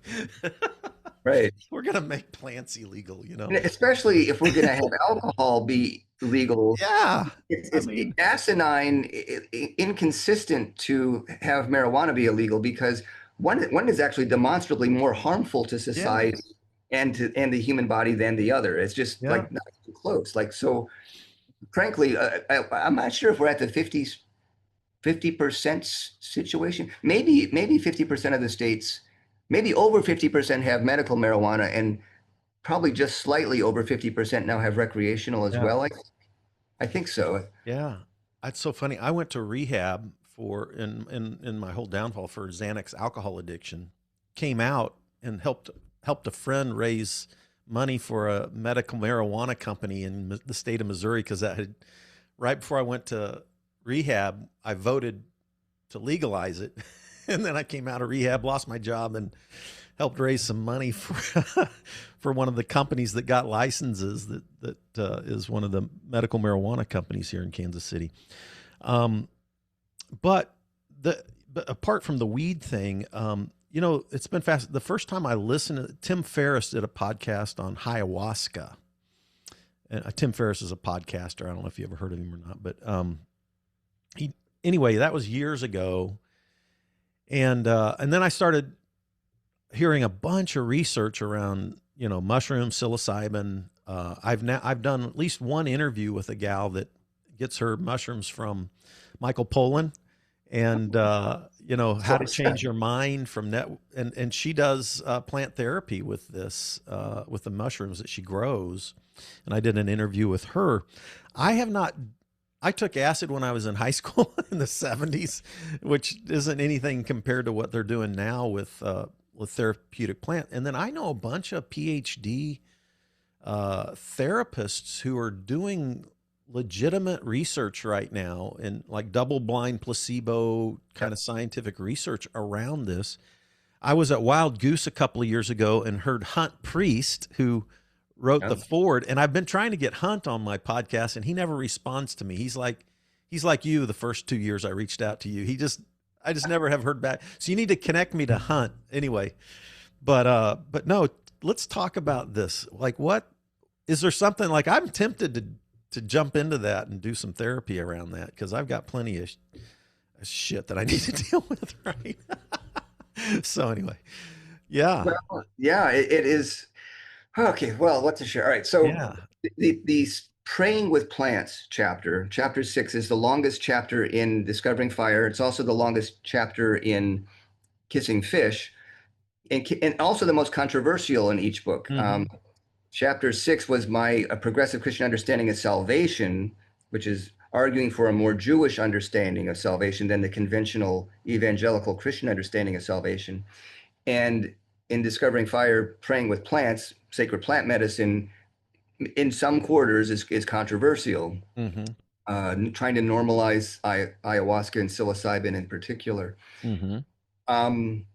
Right. We're going to make plants illegal, And especially if we're going to have alcohol be legal, Yeah. I it's mean, asinine, inconsistent to have marijuana be illegal because one is actually demonstrably more harmful to yeah. society and the human body than the other. It's just Yeah. like not even close. Like so, frankly, I'm not sure if we're at the 50% situation. Maybe 50% of the states, maybe over 50% have medical marijuana, and probably just slightly over 50% now have recreational as Yeah. well. I think so. Yeah. That's so funny. I went to rehab for in my whole downfall for Xanax alcohol addiction. Came out and helped a friend raise money for a medical marijuana company in the state of Missouri because that had right before I went to rehab, I voted to legalize it. And then I came out of rehab, lost my job, and helped raise some money for for one of the companies that got licenses that is one of the medical marijuana companies here in Kansas City. Um, but but apart from the weed thing, it's been fast. The first time I listened to Tim Ferriss did a podcast on ayahuasca. And Tim Ferriss is a podcaster. I don't know if you ever heard of him or not, but he anyway, that was years ago. And then I started hearing a bunch of research around mushrooms, psilocybin. I've done at least one interview with a gal that gets her mushrooms from Michael Pollan, and how to change your mind from net. And she does plant therapy with this with the mushrooms that she grows. And I did an interview with her. I have not. I took acid when I was in high school in the 70s, which isn't anything compared to what they're doing now with therapeutic plant. And then I know a bunch of PhD therapists who are doing legitimate research right now and like double blind placebo kind of scientific research around this. I was at Wild Goose a couple of years ago and heard Hunt Priest, who wrote the forward, and I've been trying to get Hunt on my podcast and he never responds to me. He's like you the first 2 years I reached out to you. I just never have heard back. So you need to connect me to Hunt anyway. But no, let's talk about this. Like, what is there something like I'm tempted to jump into that and do some therapy around that because I've got plenty of shit that I need to deal with, right? So anyway, yeah, Well, yeah, it is. Okay, well, what to share? All right, so yeah, the praying with plants chapter 6 is the longest chapter in Discovering Fire. It's also the longest chapter in Kissing Fish, and also the most controversial in each book. mm-hmm. Chapter 6 was my a progressive Christian understanding of salvation, which is arguing for a more Jewish understanding of salvation than the conventional evangelical Christian understanding of salvation. And in Discovering Fire, praying with plants, sacred plant medicine, in some quarters is controversial, Mm-hmm. trying to normalize ayahuasca and psilocybin in particular. Mm-hmm. Um,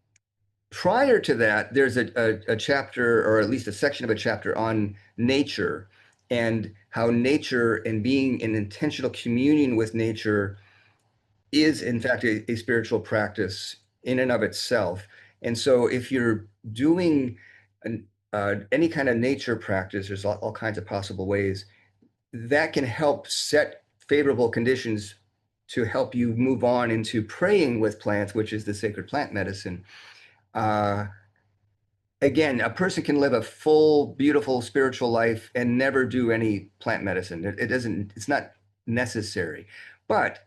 Prior to that, there's a chapter, or at least a section of a chapter on nature and how nature and being in intentional communion with nature is, in fact, a spiritual practice in and of itself. And so, if you're doing any kind of nature practice, there's all kinds of possible ways that can help set favorable conditions to help you move on into praying with plants, which is the sacred plant medicine. Uh, Again, a person can live a full, beautiful spiritual life and never do any plant medicine. It doesn't, it's not necessary. But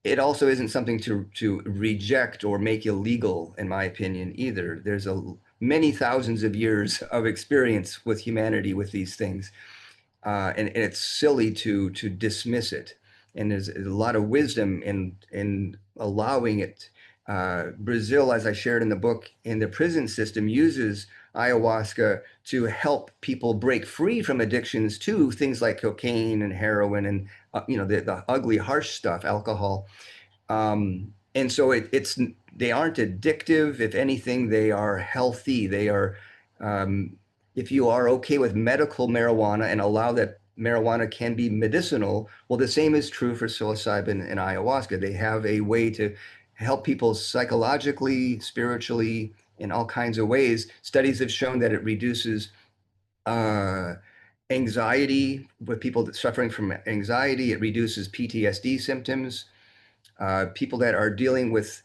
it also isn't something to reject or make illegal, in my opinion, either. There's many thousands of years of experience with humanity with these things. And it's silly to dismiss it. and there's a lot of wisdom in allowing it. Brazil, as I shared in the book, in the prison system, uses ayahuasca to help people break free from addictions to things like cocaine and heroin and the ugly, harsh stuff, alcohol. And so it's they aren't addictive. If anything, they are healthy. They are, um, if you are okay with medical marijuana and allow that marijuana can be medicinal, well, the same is true for psilocybin and ayahuasca. They have a way to help people psychologically, spiritually, in all kinds of ways. Studies have shown that it reduces uh, anxiety with people that suffering from anxiety. It reduces PTSD symptoms. People that are dealing with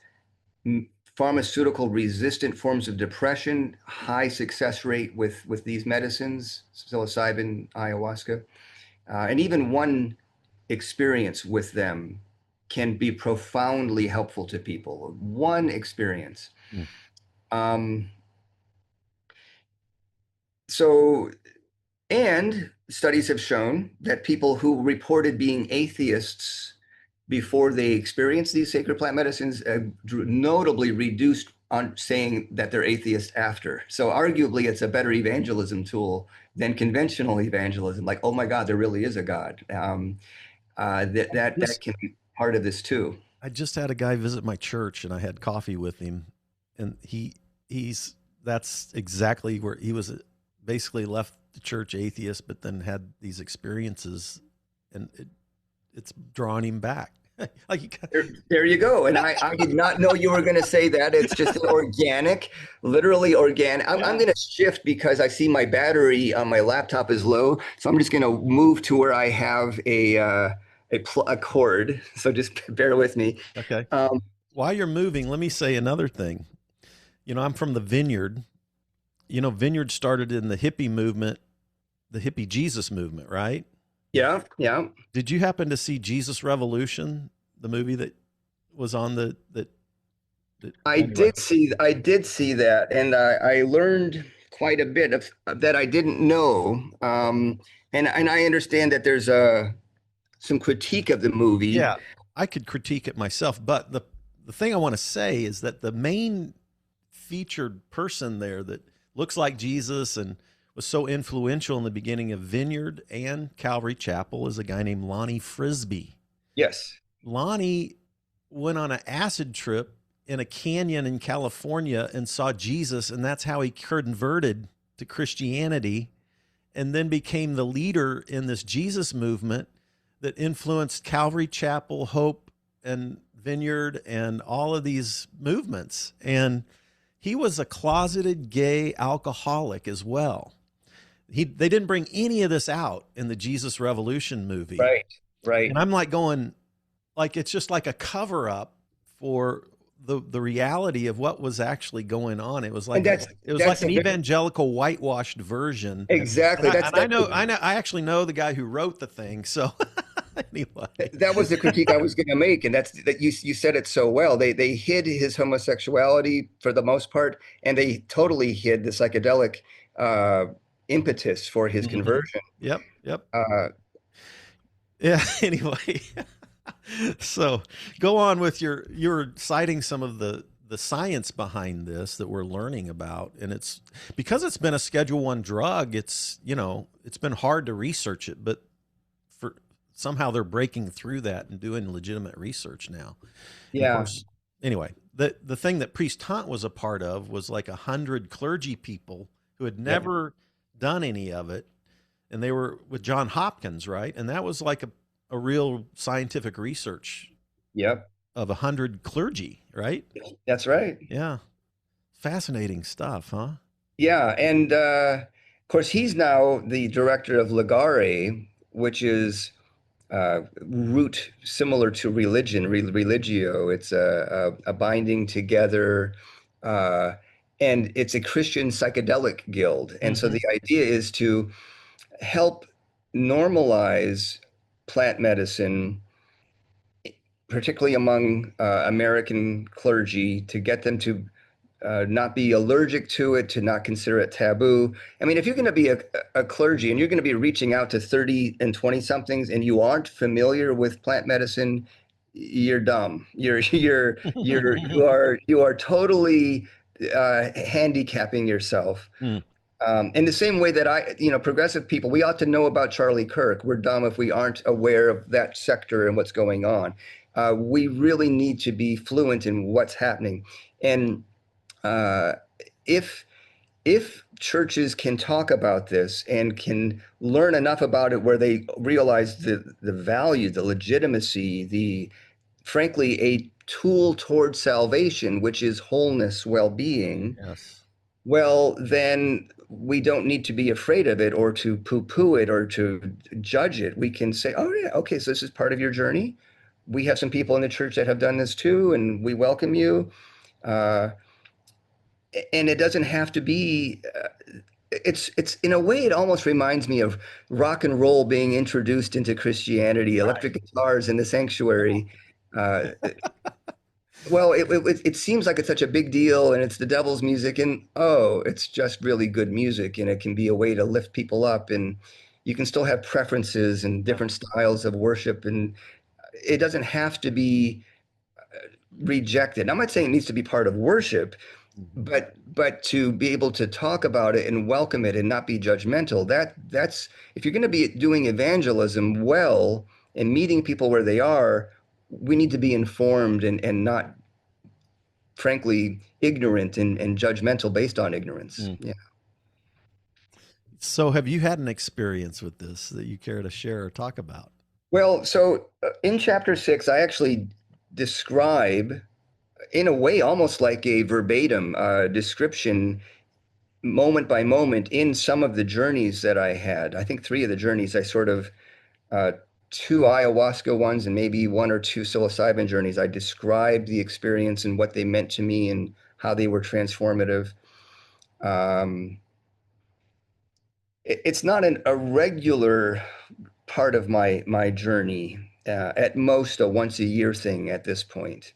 pharmaceutical resistant forms of depression, high success rate with these medicines, psilocybin, ayahuasca, and even one experience with them can be profoundly helpful to people. One experience. Mm. Um, so, and studies have shown that people who reported being atheists before they experienced these sacred plant medicines notably reduced on saying that they're atheist after. So arguably it's a better evangelism tool than conventional evangelism. Like, oh my God, there really is a God. That can be part of this too. I just had a guy visit my church and I had coffee with him, and he's that's exactly where he was, basically left the church atheist, but then had these experiences, and it's drawn him back. Like, there you go. And I did not know you were going to say that. It's just organic, literally organic. I'm going to shift because I see my battery on my laptop is low. So I'm just going to move to where I have a cord. So just bear with me. okay. While you're moving, let me say another thing. I'm from the Vineyard. Vineyard started in the hippie movement, the hippie Jesus movement, right? Yeah, yeah. Did you happen to see Jesus Revolution, the movie that was on that I anyway. did see that, and I learned quite a bit of that I didn't know. And I understand that there's some critique of the movie. Yeah, I could critique it myself, but the thing I want to say is that the main featured person there that looks like Jesus and was so influential in the beginning of Vineyard and Calvary Chapel is a guy named Lonnie Frisbee. Yes. Lonnie went on an acid trip in a canyon in California and saw Jesus, and that's how he converted to Christianity and then became the leader in this Jesus movement that influenced Calvary Chapel, Hope, and Vineyard and all of these movements. And he was a closeted gay alcoholic as well. They didn't bring any of this out in the Jesus Revolution movie. Right, right. And I'm like going, like, it's just like a cover up for the reality of what was actually going on. It was like an evangelical whitewashed version. Exactly. I actually know the guy who wrote the thing. So anyway, that was the critique I was going to make, and that's that you said it so well. They hid his homosexuality for the most part, and they totally hid the psychedelic impetus for his conversion. Yep. Uh, Yeah. Anyway, so go on with you're citing some of the science behind this that we're learning about, and it's because it's been a Schedule I drug. It's it's been hard to research it, but for somehow they're breaking through that and doing legitimate research now. yeah. Of course, anyway, the thing that Priest Hunt was a part of was like 100 clergy people who had never done any of it, and they were with John Hopkins, right? And that was like a real scientific research. Yep. Of 100 clergy, right? That's right. Yeah. Fascinating stuff, huh? Yeah, and of course he's now the director of Ligare, which is root similar to religion, religio. It's a binding together, uh, and it's a Christian psychedelic guild. And so the idea is to help normalize plant medicine, particularly among American clergy, to get them to not be allergic to it, to not consider it taboo. I mean, if you're going to be a clergy and you're going to be reaching out to 30 and 20 somethings and you aren't familiar with plant medicine, you're dumb. You are totally handicapping yourself. Mm, In the same way that progressive people, we ought to know about Charlie Kirk. We're dumb if we aren't aware of that sector and what's going on. We really need to be fluent in what's happening. And uh, if if churches can talk about this and can learn enough about it where they realize the value, the legitimacy, the frankly a tool towards salvation, which is wholeness, well-being, yes. well, then we don't need to be afraid of it or to poo-poo it or to judge it. We can say, oh, yeah, okay, so this is part of your journey. We have some people in the church that have done this too, and we welcome you. Uh, and it doesn't have to be, it's in a way, it almost reminds me of rock and roll being introduced into Christianity, electric guitars in the sanctuary. Uh, Well, it seems like it's such a big deal and it's the devil's music and oh, it's just really good music and it can be a way to lift people up and you can still have preferences and Yeah. different styles of worship and it doesn't have to be rejected. I'm not saying it needs to be part of worship, Mhm. but to be able to talk about it and welcome it and not be judgmental, that's if you're going to be doing evangelism well and meeting people where they are, we need to be informed and not frankly ignorant and judgmental based on ignorance. Mm. Yeah. So, have you had an experience with this that you care to share or talk about? Well, so in chapter 6, I actually describe, in a way, almost like a verbatim description, moment by moment, in some of the journeys that I had. I think three of the journeys, I sort of, uh, two ayahuasca ones and maybe one or two psilocybin journeys, I described the experience and what they meant to me and how they were transformative. Um, it's not a regular part of my journey. At most, a once a year thing at this point.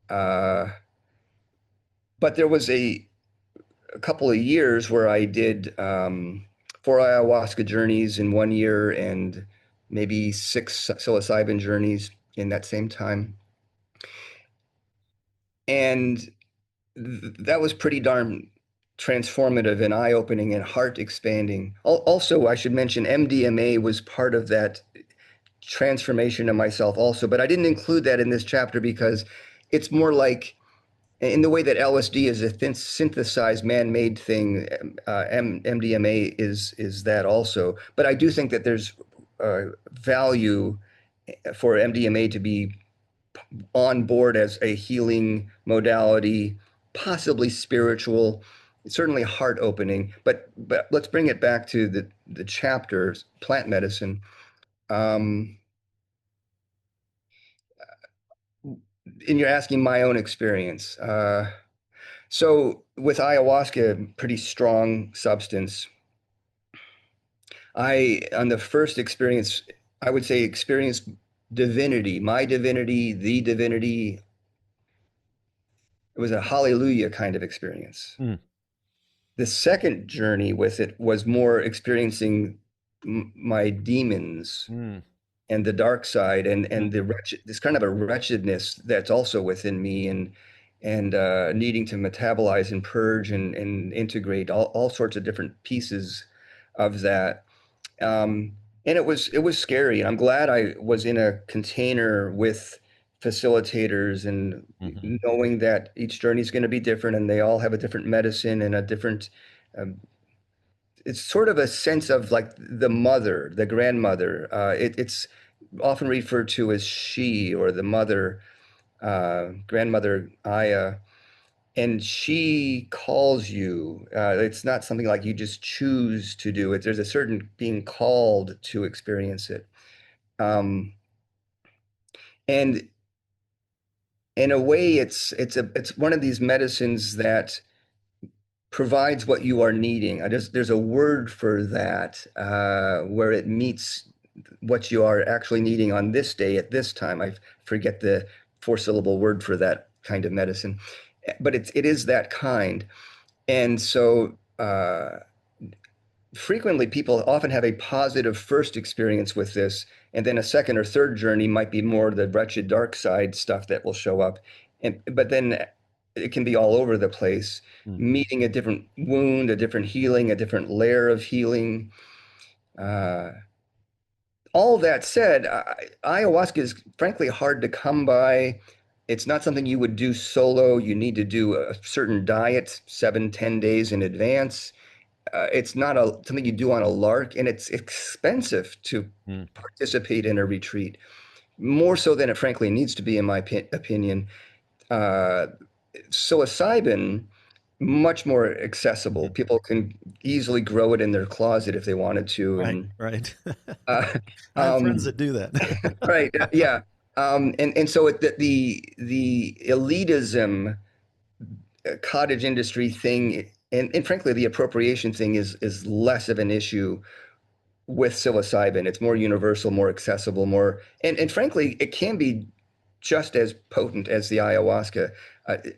Uh, but there was a couple of years where I did four ayahuasca journeys in one year and maybe six psilocybin journeys in that same time. And that was pretty darn transformative and eye-opening and heart expanding. Also, I should mention MDMA was part of that transformation of myself also, but I didn't include that in this chapter because it's more like in the way that LSD is a synthesized man-made thing, MDMA is that also. But I do think that there's value for MDMA to be on board as a healing modality, possibly spiritual, certainly heart opening. But let's bring it back to the chapters, plant medicine. Um, and you're asking my own experience. So with ayahuasca, pretty strong substance. On the first experience, I would say experienced divinity, my divinity, the divinity. It was a hallelujah kind of experience. Mm, The second journey with it was more experiencing my demons mm, and the dark side and mm, the wretched, this kind of a wretchedness that's also within me and needing to metabolize and purge and integrate all sorts of different pieces of that. Um, and it was scary. And I'm glad I was in a container with facilitators and mhm, knowing that each journey is going to be different and they all have a different medicine and a different um, it's sort of a sense of like the mother, the grandmother. It's often referred to as she or the mother, grandmother Aya, and she calls you. It's not something like you just choose to do it. There's a certain being called to experience it. Um, and in a way, it's one of these medicines that provides what you are needing. There's a word for that where it meets what you are actually needing on this day at this time. I forget the four syllable word for that kind of medicine. but it is that kind. And so frequently people often have a positive first experience with this, and then a second or third journey might be more the wretched dark side stuff that will show up. But then it can be all over the place, Hmm. meeting a different wound, a different healing, a different layer of healing. Uh, all that said, ayahuasca is frankly hard to come by. It's not something you would do solo. You need to do a certain diet 7, 10 days in advance. It's not something you do on a lark, and it's expensive to Hmm. participate in a retreat, more so than it frankly needs to be, in my opinion. Uh, Psilocybin, much more accessible. Mhm. People can easily grow it in their closet if they wanted to, Right, and right. uh, I have friends um, that do that. right, yeah. And so the elitism, cottage industry thing, and frankly the appropriation thing is less of an issue with psilocybin. It's more universal, more accessible, more, and frankly, it can be just as potent as the ayahuasca.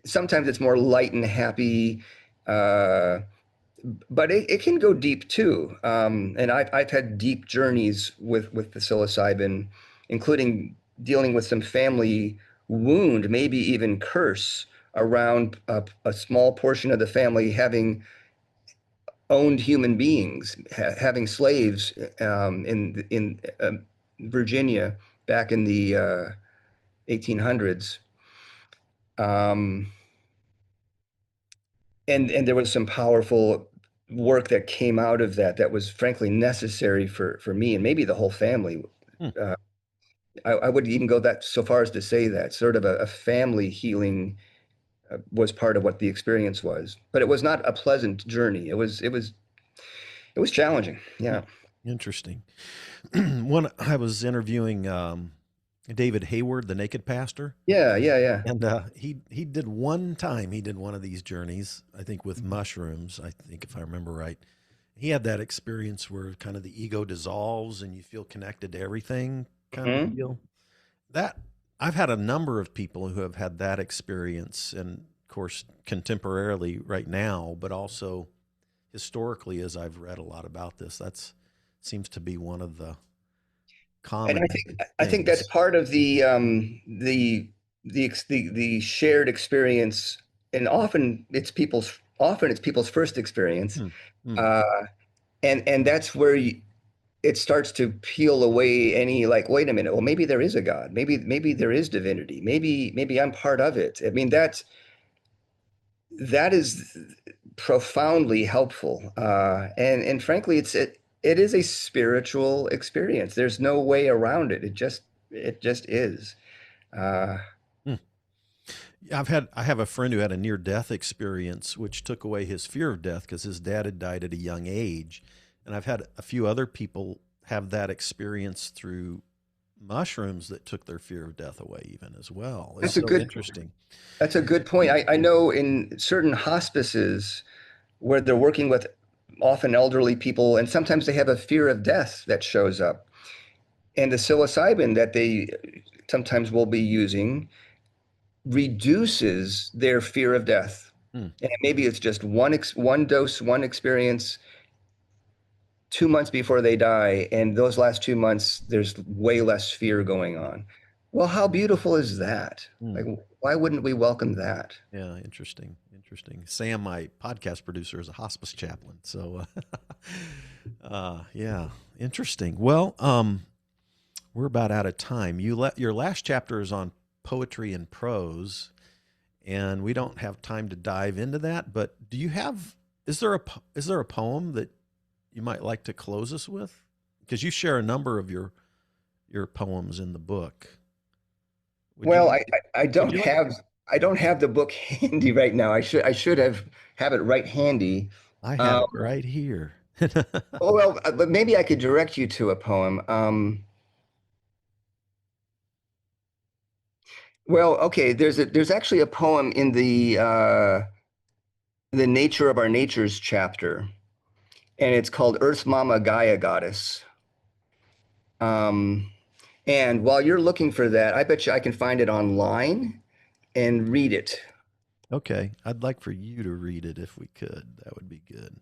Sometimes it's more light and happy, uh, but it can go deep too. And I've had deep journeys with the psilocybin, including dealing with some family wound, maybe even curse around a small portion of the family having owned human beings, having slaves in Virginia back in the 1800s. Um, and there was some powerful work that came out of that was frankly necessary for me and maybe the whole family. Hmm. Uh, I would even go that so far as to say that sort of a family healing was part of what the experience was, but it was not a pleasant journey. It was challenging. Hmm. Yeah. Interesting. When I was interviewing David Hayward, the Naked Pastor, Yeah. Yeah. Yeah. and he did one time. He did one of these journeys, I think, with mushrooms. I think if I remember right, he had that experience where kind of the ego dissolves and you feel connected to everything, kind of a Mhm. deal. That I've had a number of people who have had that experience, and of course, contemporarily right now, but also historically, as I've read a lot about this, that's seems to be one of the And common I think that's things. part of the shared experience, and often it's people's first experience, Hmm. Hmm. uh, and that's where it starts to peel away any, like, wait a minute, well, maybe there is a God, maybe there is divinity, maybe I'm part of it. I mean, that is profoundly helpful, and frankly, it is a spiritual experience. There's no way around it. It just is. Uh, Hmm. I have a friend who had a near death experience, which took away his fear of death because his dad had died at a young age, and I've had a few other people have that experience through mushrooms that took their fear of death away even as well. It's that's a so good interesting. that's a good point. I know in certain hospices where they're working with often elderly people, and sometimes they have a fear of death that shows up, and the psilocybin that they sometimes will be using reduces their fear of death. Hmm. And maybe it's just one dose, one experience, 2 months before they die, and those last 2 months, there's way less fear going on. Well, how beautiful is that? Hmm. Like, why wouldn't we welcome that? Yeah, interesting, interesting. Sam, my podcast producer, is a hospice chaplain, so yeah, interesting. Well, we're about out of time. Your last chapter is on poetry and prose, and we don't have time to dive into that. But do you have? Is there a poem that you might like to close us with? Because you share a number of your poems in the book. Would you Well, like? I Would don't you like? have the book handy right now. I should have it right handy. I have Um, it right here. oh, well, but maybe I could direct you to a poem. Well, okay. There's actually a poem in the Nature of Our Natures chapter, and it's called Earth Mama Gaia Goddess. Um, and while you're looking for that, I bet you I can find it online and read it. Okay. I'd like for you to read it if we could. That would be good.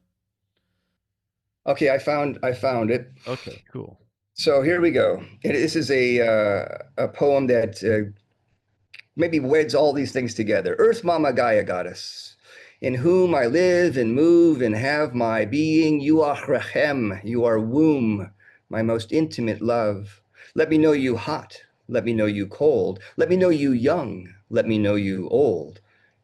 Okay, I found it. Okay, cool. So here we go. And this is a poem that maybe weds all these things together. Earth Mama Gaia Goddess, in whom I live and move and have my being. You are Rechem, you are womb, my most intimate love. Let me know you hot, let me know you cold, let me know you young, let me know you old.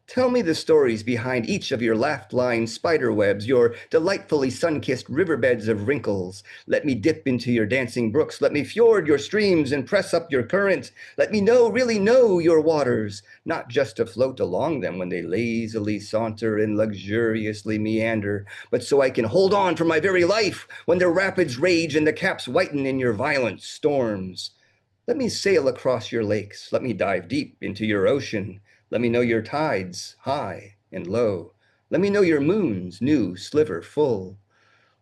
Tell me the stories behind each of your laugh-lined spider webs, your delightfully sun-kissed riverbeds of wrinkles. Let me dip into your dancing brooks. Let me fjord your streams and press up your currents. Let me know, really know your waters, not just to float along them when they lazily saunter and luxuriously meander, but so I can hold on for my very life when their rapids rage and the caps whiten in your violent storms. Let me sail across your lakes. Let me dive deep into your ocean. Let me know your tides, high and low. Let me know your moons, new sliver full.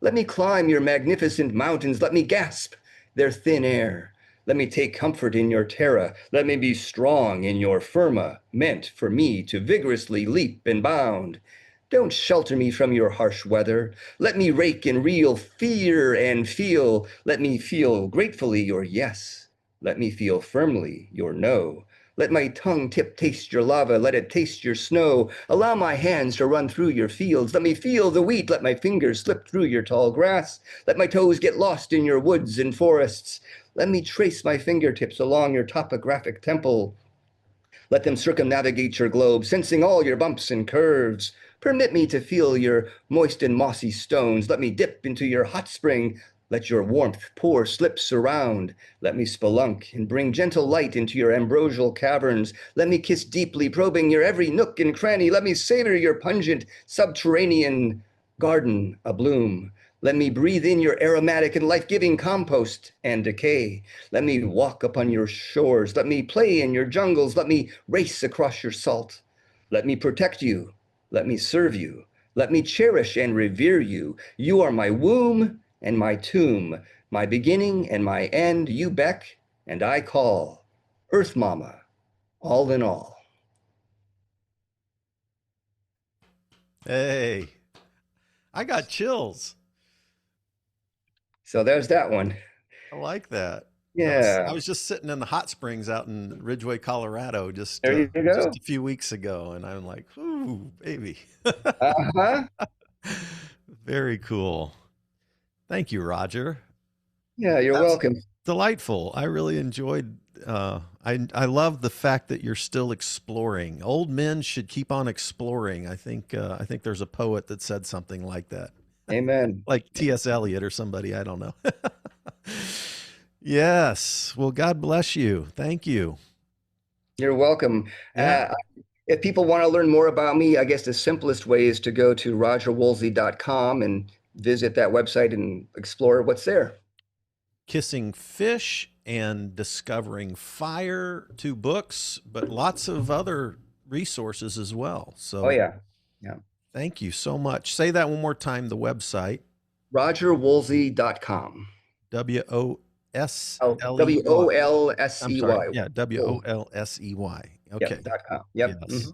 Let me climb your magnificent mountains. Let me gasp their thin air. Let me take comfort in your terra. Let me be strong in your firma, meant for me to vigorously leap and bound. Don't shelter me from your harsh weather. Let me rake and reel, fear and feel. Let me feel gratefully your yes. Let me feel firmly your no. Let my tongue tip taste your lava, let it taste your snow. Allow my hands to run through your fields. Let me feel the wheat, let my fingers slip through your tall grass. Let my toes get lost in your woods and forests. Let me trace my fingertips along your topographic temple. Let them circumnavigate your globe, sensing all your bumps and curves. Permit me to feel your moist and mossy stones. Let me dip into your hot spring. Let your warmth pour slips around. Let me spelunk and bring gentle light into your ambrosial caverns. Let me kiss deeply, probing your every nook and cranny. Let me savor your pungent subterranean garden abloom. Let me breathe in your aromatic and life-giving compost and decay. Let me walk upon your shores. Let me play in your jungles. Let me race across your salt. Let me protect you. Let me serve you. Let me cherish and revere you. You are my womb and my tomb, my beginning and my end. You beck and I call. Earth Mama, all in all. Hey, I got chills. So there's that one. I like that. I Yeah, was just sitting in the hot springs out in Ridgeway, Colorado, there you just go. a few weeks ago, and I'm like, ooh, baby. Uh-huh. Very cool. Thank you, Roger. Yeah, you're That's welcome. delightful. I really enjoyed. I love the fact that you're still exploring. Old men should keep on exploring. I think there's a poet that said something like that, Amen. like T.S. Eliot or somebody. I don't know. Yes. Well, God bless you. Thank you. You're welcome. Yeah. If people want to learn more about me, I guess the simplest way is to go to rogerwolsey.com and visit that website and explore what's there. Kissing Fish and Discovering Fire, two books, but lots of other resources as well. Oh, So yeah. Yeah. thank you so much. Say that one more time, the website. rogerwolsey.com. Wolsey. I'm sorry. Wolsey. Yeah, Wolsey. Yep, Okay. .com. Yep. Yes.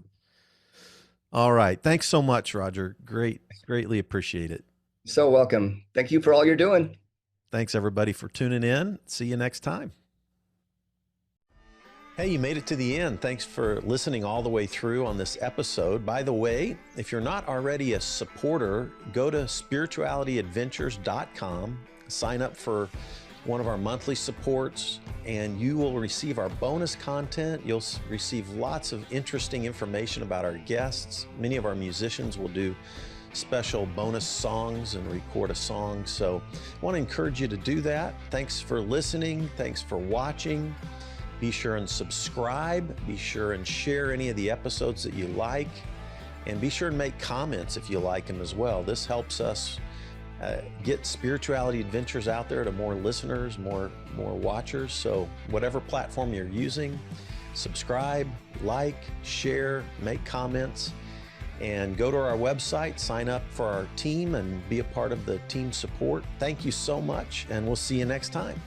All right. Thanks so much, Roger. Greatly appreciate it. So welcome. Thank you for all you're doing. Thanks, everybody, for tuning in. See you next time. Hey, you made it to the end. Thanks for listening all the way through on this episode. By the way, if you're not already a supporter, go to spiritualityadventures.com, sign up for one of our monthly supports, and you will receive our bonus content. You'll receive lots of interesting information about our guests. Many of our musicians will do special bonus songs and record a song. So I want to encourage you to do that. Thanks for listening. Thanks for watching. Be sure and subscribe. Be sure and share any of the episodes that you like. And be sure and make comments if you like them as well. This helps us get Spirituality Adventures out there to more listeners, more watchers. So whatever platform you're using, subscribe, like, share, make comments, and go to our website, sign up for our team, and be a part of the team support. Thank you so much, and we'll see you next time.